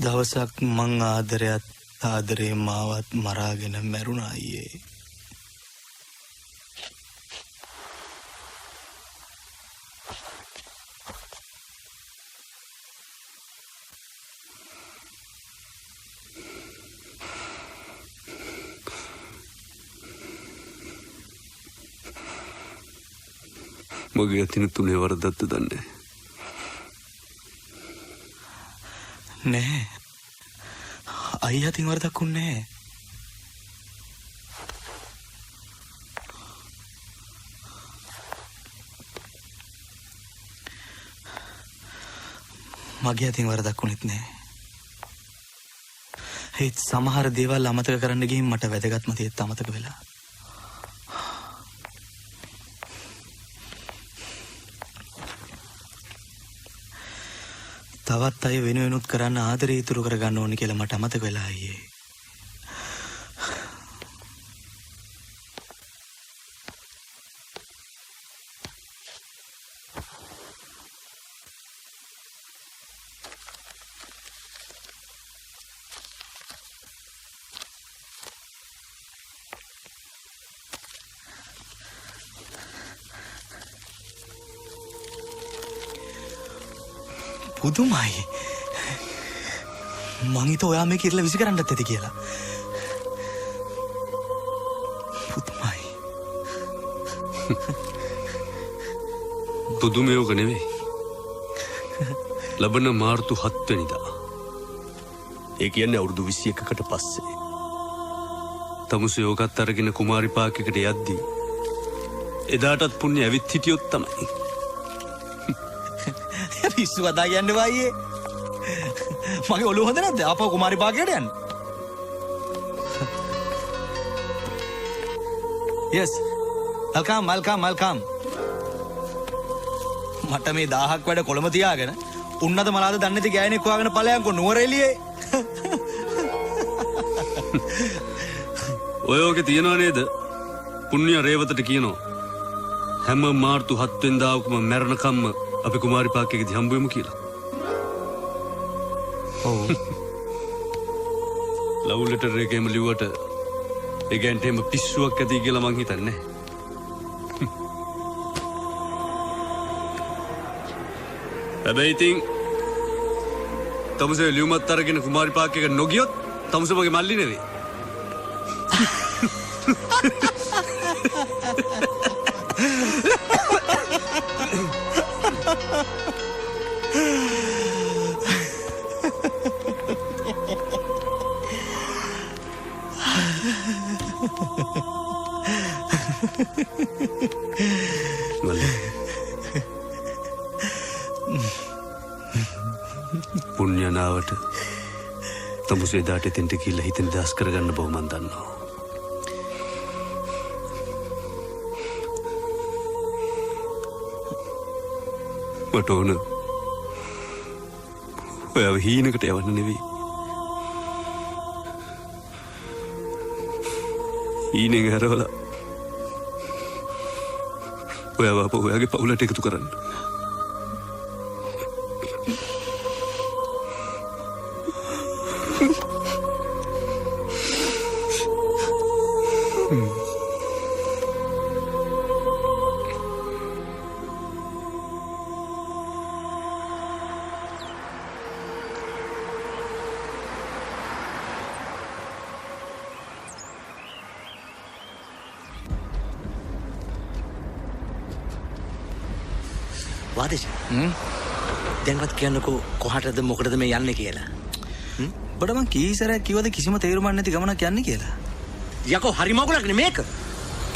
දවසක් මං ආදරේ මාවත් මරාගෙන මැරුණා අයියේ. මගේ අතින් තුනේ වරදක්ද දන්නේ නෑ. අයියා අතින් වරදක් උන්නේ නෑ. මගේ අතින් වරදක් උනෙත් නෑ. ඒත් සමහර දේවල් අමතක කරන්න ගිහින් මට වැදගත්ම දේත් අමතක වෙලා. තවත් අය වෙනුවෙනුත් කරන්න ආදරේ ඉතුරු කරගන්න ඕනේ කියලා මට අමතක වෙලා අයියේ. පුදුමයි. මං හිතුවා ඔයා මේක ඉරලා විසි කරන්නත් ඇති කියලා. පුදුමයි. පුදුමයෝක නෙවෙයි. ලබන මාර්තු 7 වෙනිදා. ඒ කියන්නේ අවුරුදු 21කට පස්සේ. තමුසේ යෝගත් අරගෙන කුමාරි පාර්කයකට යද්දී එදාටත් පුණ්‍ය ඇවිත් හිටියොත් තමයි. පිස්සු කතා කියන්නේ වායේ. මගේ ඔළුව හොඳ නැද්ද? ආපහු කුමාරි පාර්කයට යන්න. Yes. Welcome. මට මේ 1000ක් වැඩ කොළම තියාගෙන උන්නත මලාද දන්නේ නැති ගෑණෙක් හොයාගෙන ඵලයන්කො නුවර එළියේ. ඔයෝගේ තියනවා නේද? පුණ්‍ය රේවතට කියනවා. හැම මාර්තු 7 වෙනිදාකම මරණකම්ම අපි කුමාරි පාර්කයේදී හම්බ වෙමු කියලා. ඔව්. ලව් ලෙටර් එකේම ලිව්වට ඒ ගෑන්ට එහෙම පිස්සුවක් ඇති කියලා මං හිතන්නේ. හැබැයි ඉතින් තමුසේ ලියුමත් අරගෙන කුමාරි පාර්කයකට නොගියොත් තමුසේ මගේ මල්ලි නෙවෙයි. පුණ්‍යනාවට තමුසේ දාට එතෙන්ට කියලා හිතෙන් දස් කරගන්න බව මන් දන්නවා. මට ඕන ඔයාව හීනකට යවන්න නෙවෙයි. හීනෙන් හැරවලා ඔයාව අප ඔයාගේ පවුලට එකතු කරන්න. වාදේශ දැන්වත් කියන්නකෝ කොහටද මොකටද මේ යන්නේ කියලා. බඩ මං කීසරයක් කිව්වද කිසිම තේරුමක් නැති ගමනක් යන්නේ කියලා. යකෝ හරි මගුලක් නේ මේක.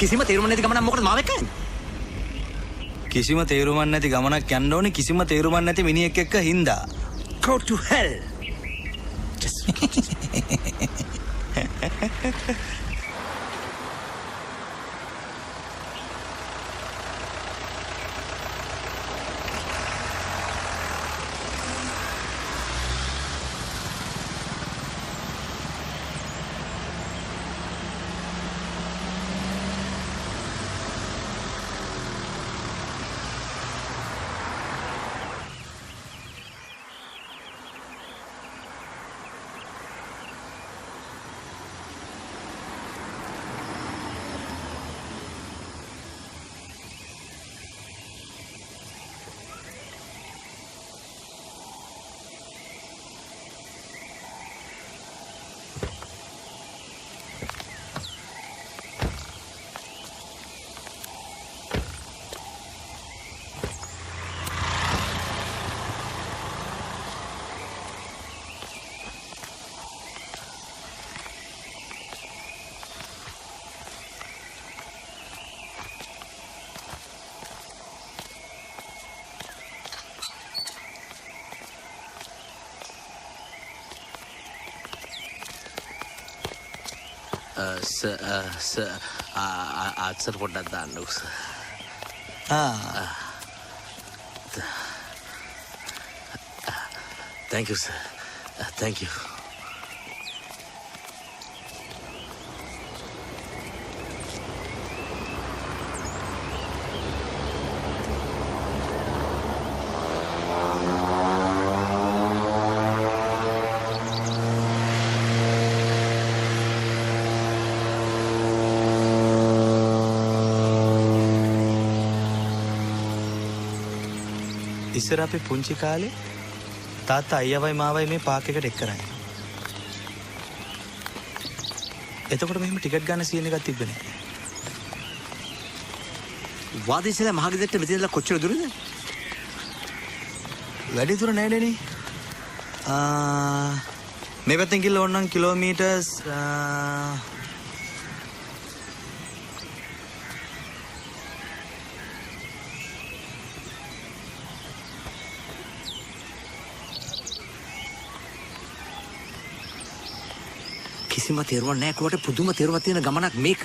කිසිම තේරුමක් නැති ගමනක් මොකටද මාව එක්ක යන්නේ? කිසිම තේරුමක් නැති ගමනක් යන්න ඕනේ කිසිම තේරුමක් නැති මිනිහෙක් එක්ක හින්දා. Go to hell. ආත්සර් පොඩ්ඩක් දාන්න උස. Thank you, sir. Thank you. ඉස්සර අපේ පුංචි කාලේ තාත්තා අයියවයි මාවයි මේ පාක් එකට එක් කරන්නේ. එතකොට මෙහෙම ටිකට් ගන්න සීන් එකක් තිබ්බේ නෑ. වාදීසලා මහගෙදරට මෙතනලා කොච්චර දුරද? වැඩි දුර නෑ ඩෙනි. මේ පැත්තෙන් ගිහලා ඕනනම් කිලෝමීටර්ස් කිසිම තේරුවක් නැහැ කුවට පුදුම තේරුවක් තියෙන ගමනක් මේක.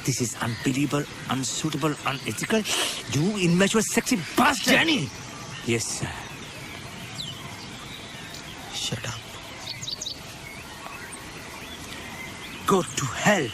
This is unbelievable, unsuitable, unethical. You immature, sexy bastard! Danny! Yes, sir. Shut up. Go to hell.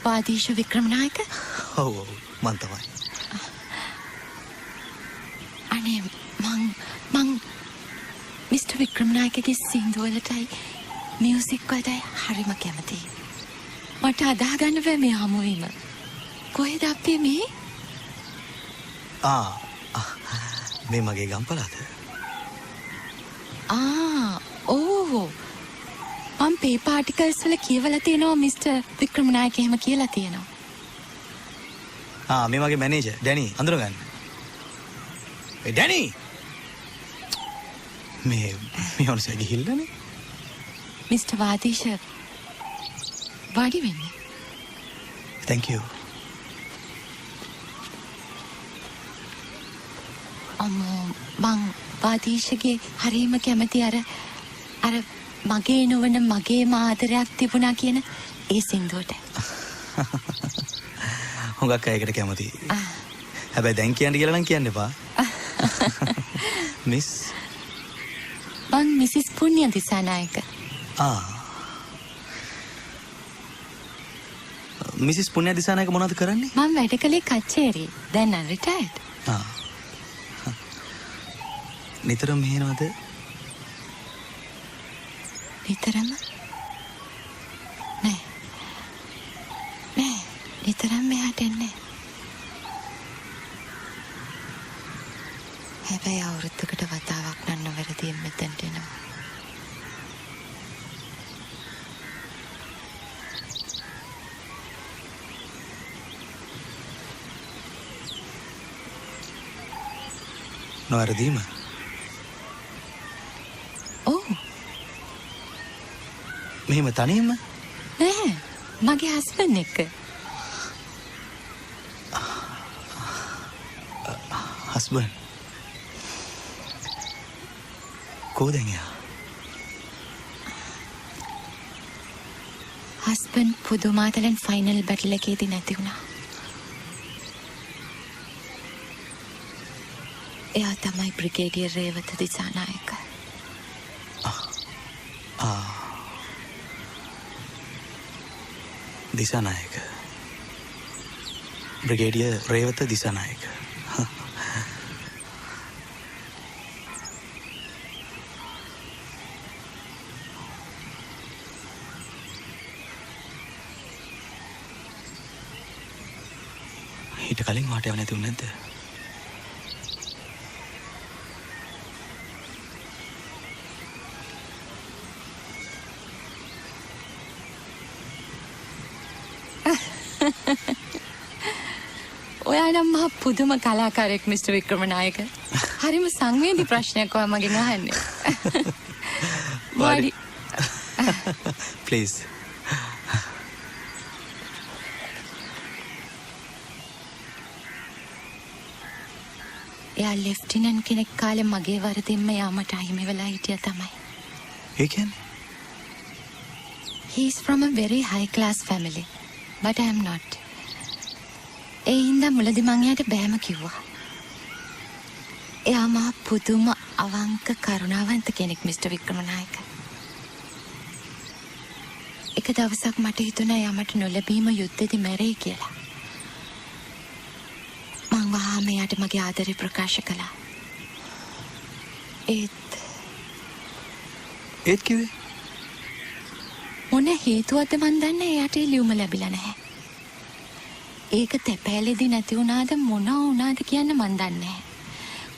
වාදීශ Wickramanayake? ඔව් මං තමයි. අනේ මං මිස්ටර් වික්‍රමනායකගේ සින්දු වලටයි මියුසික් වලටයි හරිම කැමතියි. මට අදාහ ගන්න බෑ මේ හමුවීම. කොහෙද අපි මේ? මේ මගේ ගම්පලාත. ඕ මම පේපර් ආටිකල්ස් වල කියවලා තියෙනවා මිස්ටර් වික්‍රමනායක එහෙම කියලා තියෙනවා. මේ මගේ මැනේජර් ඩැනි අඳුරගන්න. ඒ ඩැනි මේ ඔනසේ ගිහිල්ලානේ. මිස්ටර් වාදීශ වාඩි වෙන්න. Thank you. මං වාදීශගේ හරිම කැමති අර මගේ නොවන මගේ ආදරයක් තිබුණා කියන ඒ සින්දුවට. හුඟක් අයකට කැමතියි. හැබැයි දැන් කියන්න කියලා නම් කියන්න එපා. මිස් මං මිසිස් පුණ්‍ය දිසානායක. මිසිස් පුණ්‍ය දිසානායක මොනවද කරන්නේ? මම වැඩ කළේ කච්චේරි. දැන් නම් රිටයර්ඩ්. නිතරම මෙහෙනවද? නිතරම? නෑ නිතරම මෙහාට එන්නේ. හැබැයි අවුරුද්දකට වතාවක් නම් නොවැරදියෙන් මෙතෙන්ට එනවා. නොවැරදීම? මෙහෙම තනියම? නෑ මගේ හස්බන්ඩ් එක්ක. හස්බන්ඩ්? කොහෙද එයා? හස්බන්ඩ් පුදුමාතලෙන් ෆයිනල් බැටල් එකේදී නැති වුණා. එයා තමයි බ්‍රිගේඩියර් රේවත දිසානායක. දිසානායක. බ්‍රිගේඩියර් රේවත දිසානායක. ඊට කලින් වාට යව නැති වුනේ නැද්ද? ඔයා නම් මහ පුදුම කලාකාරයෙක් මිස්ටර් වික්‍රමනායක. හරිම සංවේදී ප්‍රශ්නයක් ඔයා මගෙන් අහන්නේ. වාඩි. Please. එයා ලෙෆ්ටිනන්ට් කෙනෙක් කාලේ මගේ වරදින්ම යාමට අහිමි වෙලා හිටියා තමයි. ඒ කියන්නේ? He is from a very high class family, but I am not. ඒ හින්දා මුලදී මං එයාට බෑම කිව්වා. එයා මා පුදුම අවංක කරුණාවන්ත කෙනෙක් මිස්ටර් වික්‍රමනායක. එක දවසක් මට හිතුණා එයා මට නොලැබීම යුද්ධෙදි මැරෙයි කියලා. මං වහාම එයාට මගේ ආදරේ ප්‍රකාශ කළා. ඒත් කිව්වේ? මොන හේතුවක්ද මන් දන්නේ එයාට ලියුම ලැබිලා නැහැ. ඒක තැපෑලෙදි නැති වුණාද මොන වුණාද කියන්න මන් දන්නේ නැහැ.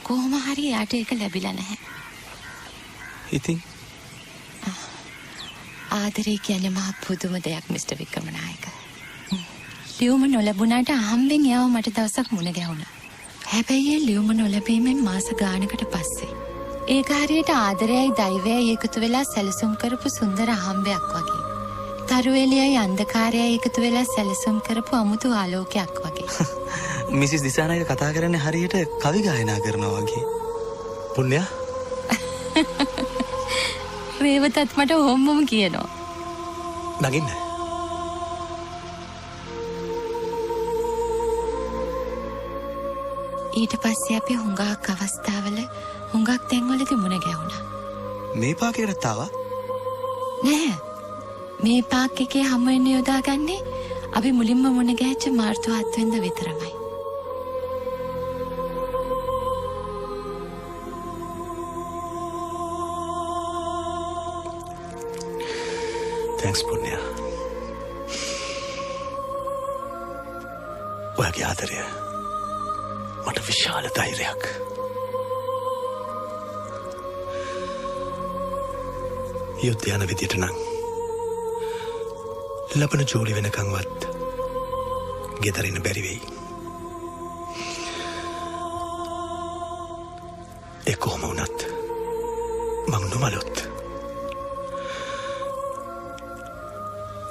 කොහොම හරි එයාට ඒක ලැබිලා නැහැ. ඉතින් ආදරේ කියන්නේ මහ පුදුම දෙයක් මිස්ටර් වික්‍රමනායක. ලියුම නොලැබුණාට අහම්බෙන් එයාව මට දවසක් මුණ ගැහුණා. හැබැයි ඒ ලියුම නොලැබීමෙන් මාස ගානකට පස්සේ ඒක හරියට ආදරයයි දෛවයයි එකතු වෙලා සැලසුම් කරපු සුන්දර අහම්බයක් වගේ. තරුවෙලියයි අන්ධකාරයයි එකතු වෙලා සැලසුම් කරපු අමුතු ආලෝකයක් වගේ. මිසිස් දිසානායක කතා කරන්නේ හරියට කවි ගායනා කරනවා වගේ. පුණ්‍යා? රේවතත් මට ඔහොමම කියනවා. නගින්න. ඊට පස්සේ අපි හුඟක් අවස්ථාවල හුඟක් තැන්වලදී මුණ ගැහුණා. මේ පාකේටත් ආවා? නැහැ. මේ පාක් එකේ හමු වෙන්න යොදාගන්නේ අපි මුලින්ම මුණ ගැහිච්ච මාර්තු 7 වෙනිදා විතරමයි. Thanks පුණ්‍යා. ඔයාගේ ආදරය මට විශාල ධෛර්යයක්. යුද්ධ යන විදියට නම් ලබන ජෝලි වෙනකන්වත් ගෙදර ඉන්න බැරි වෙයි. ඒ කොහොම වුණත් මං නොමලොත්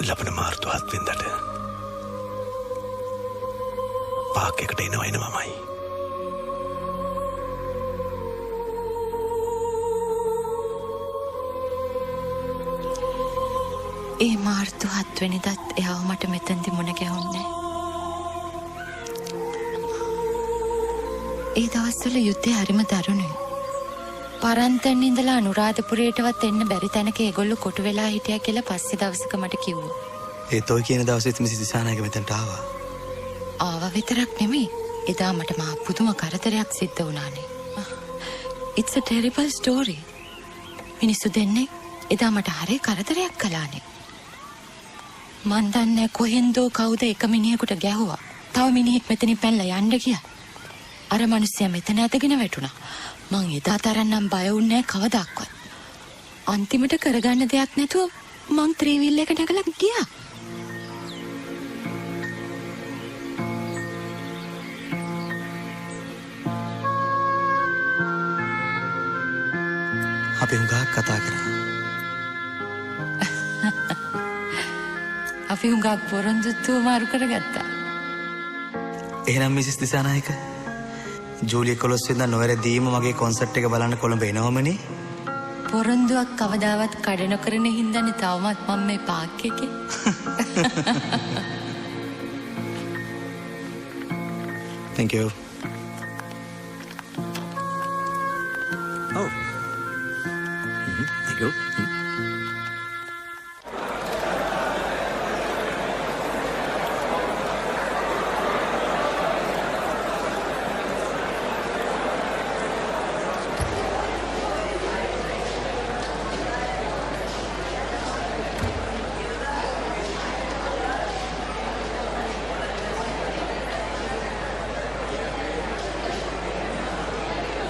ලබන මාර්තු 7 වෙනිදාට පාක් එකට එනවමයි. ඒ මාර්තු 7 වෙනිදාත් එයාව මට මෙතෙන්දි මුණ ගැහුන්නේ. ඒ දවස්වල යුද්ධය හරිම දරුණුයි. පරන්තන් ඉඳලා අනුරාධපුරයටවත් එන්න බැරි තැනක ඒගොල්ලෝ කොටු වෙලා හිටියා කියලා පස්සේ දවසක මට කිව්වා. ඒත් ඔය කියන දවසෙත් මිසිස් දිසානායක මෙතනට ආවා. ආවා විතරක් නෙමෙයි. එදා මට මහා පුදුම කරදරයක් සිද්ධ වුණානේ. It's a terrible story. මිනිස්සු දෙන්නේ එදා මට හරි කරදරයක් කළානේ. මන් දන්නේ කොහෙන්දෝ කවුද එක මිනිහෙකුට ගැහුවා. තව මිනිහෙක් මෙතනින් පැනලා යන්න ගියා. අර මිනිස්සයා මෙතන ඇදගෙන වැටුණා. මං එදා තරන්නම් බය වුණේ කවදාවත්. අන්තිමට කරගන්න දෙයක් නැතුව මං ත්‍රිවිල් එක නැගලා ගියා. අපි හුඟක් කතා කරා. අපි හුඟක් පොරොන්දුතු මාරු කරගත්තා. එහෙනම් මිසිස් දිසානායක ජූලි 11 වෙනිදා නොවැරදීම මගේ කොන්සර්ට් එක බලන්න කොළඹ එනවමනේ. පොරොන්දුවක් කවදාවත් කඩ නොකරන හින්දානේ තවමත් මම මේ පාක් එකේ. Thank you. Oh. Thank you.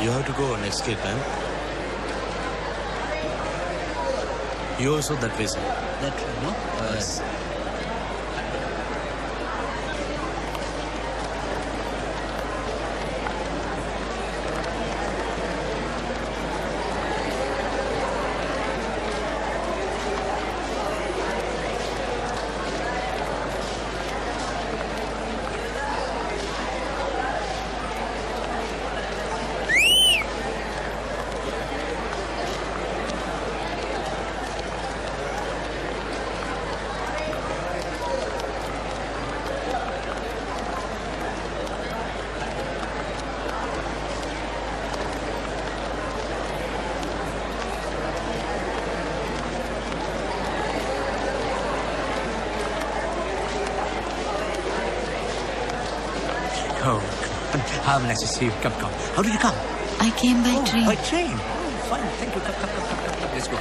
You have to go next gate, man. You also that way, sir. That way, no? Yes. Oh, how nice to see you. Come. How did you come? I came by train. By train. Fine. Thank you. Come. Let's go.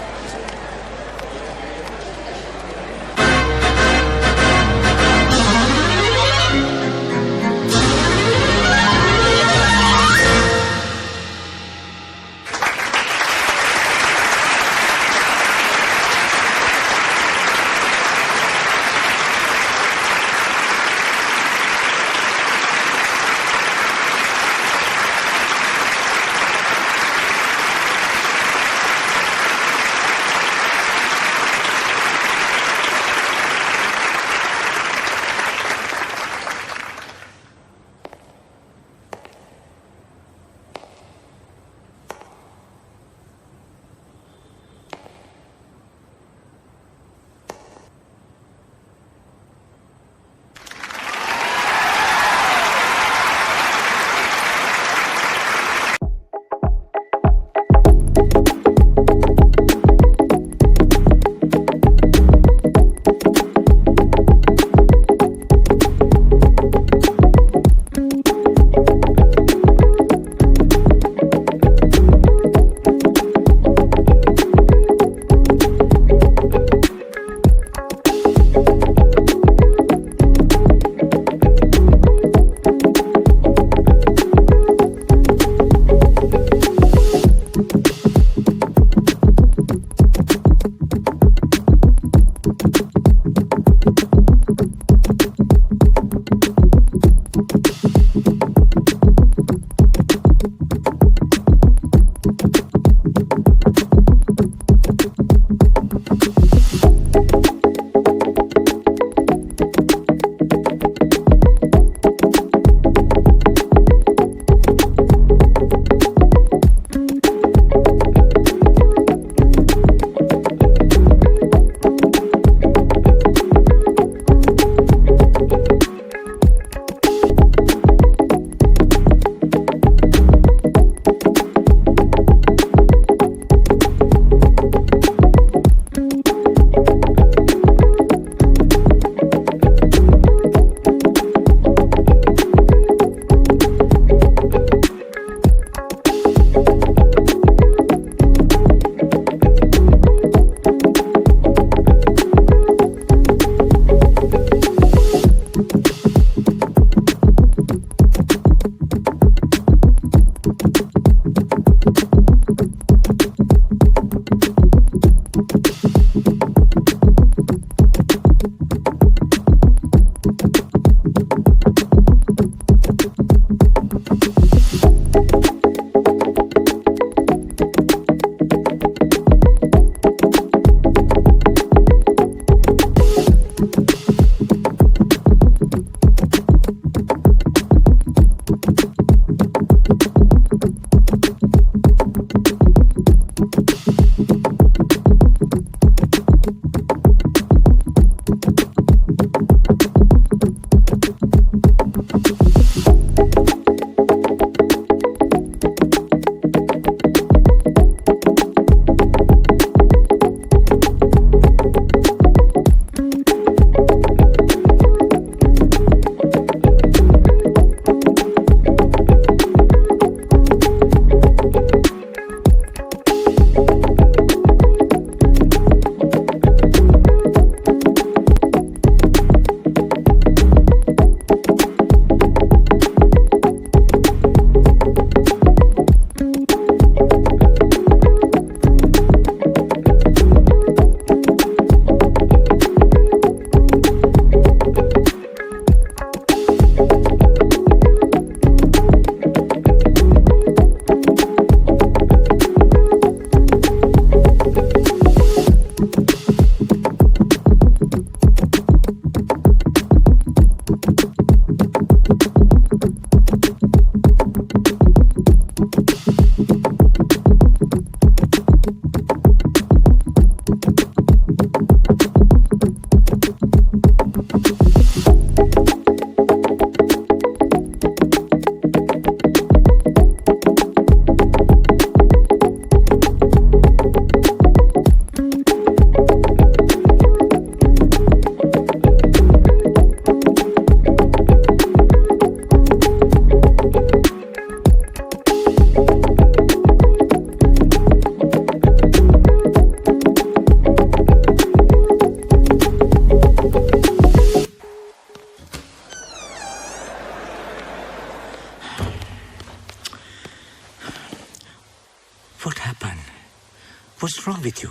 What's wrong with you?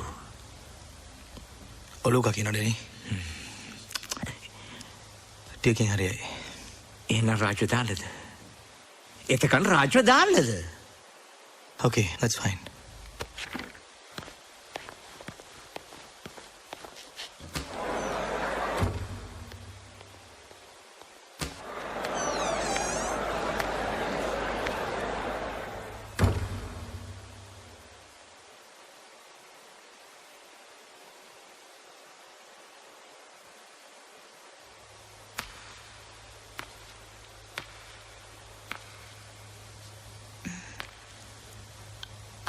ඔලුව කකිනටනේ ටියකින් හරියයි එහෙනම් රාජ්‍ය දාන්නද? එතකන් රාජ්‍ය දාන්නද? Okay, that's fine.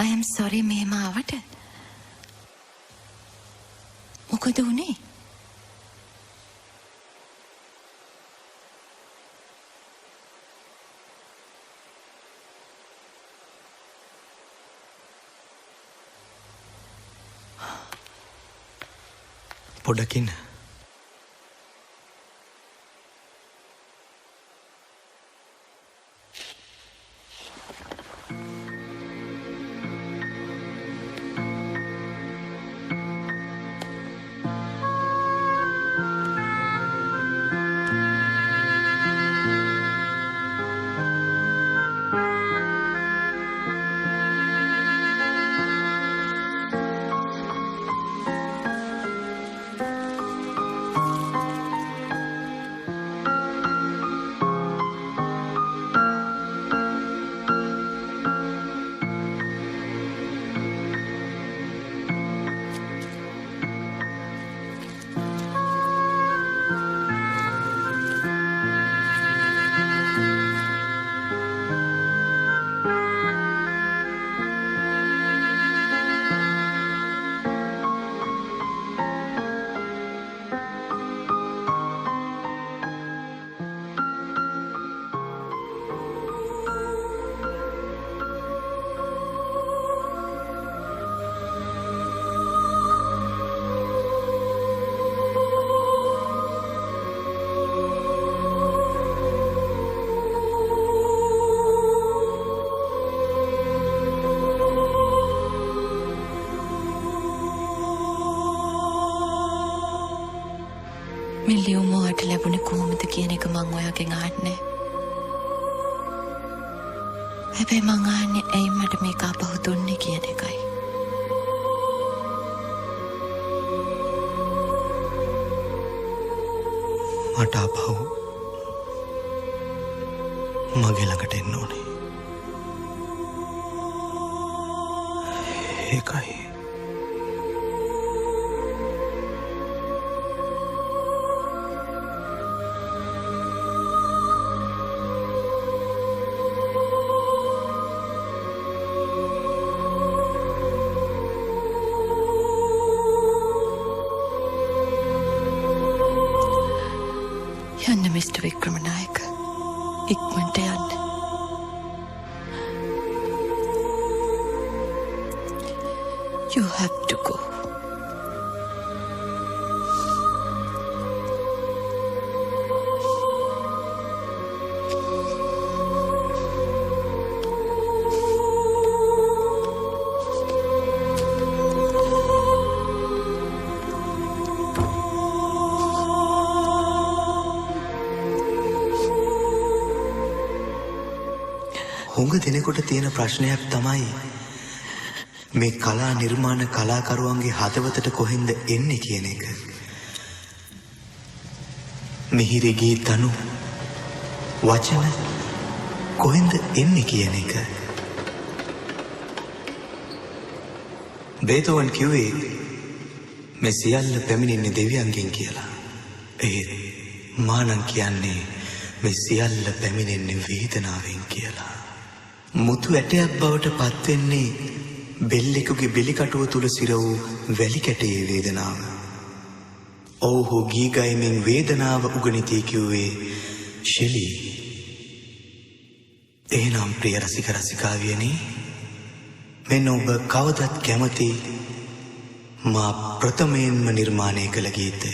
I am sorry මෙහෙම ආවට. මොකද උනේ? පොඩ්ඩක් ඉන්න. මේ ලියුම ඔයාට ලැබුණේ කොහොමද කියන එක මං ඔයාගෙන් අහන්නේ. හැබැයි මං අහන්නේ ඇයි මට මේක ආපහු දුන්නේ කියන එකයි. මට ආපහු මගේ ළඟට එන්න ඕනේ. ඒකයි. යන්න මිස්ටර් වික්‍රමනායක. ඉක්මනට යන්න. You have to go. හුඟ දෙනෙකුට තියෙන ප්‍රශ්නයක් තමයි මේ කලා නිර්මාණ කලාකරුවන්ගේ හදවතට කොහෙන්ද එන්නේ කියන එක. මිහිරි ගී තනු වචන කොහෙන්ද එන්නේ කියන එක. බේතෝවන් කිව්වේ මේ සියල්ල පැමිණෙන්නේ දෙවියන්ගෙන් කියලා. ඒත් මා නම් කියන්නේ මේ සියල්ල පැමිණෙන්නේ වේදනාවෙන් කියලා. මුතු ඇටයක් බවට පත්වෙන්නේ බෙල්ලෙකුගේ බෙලිකටුව තුල සිර වූ වැලි කැටයේ වේදනාව. ඔව්හු ගී ගයමින් වේදනාව උගනිතී කිව්වේ ශෙලී. එහෙනම් ප්‍රිය රසික රසිකාවියනි, මෙන්න ඔබ කවදත් කැමති මා ප්‍රථමයෙන්ම නිර්මාණය කළ ගීතය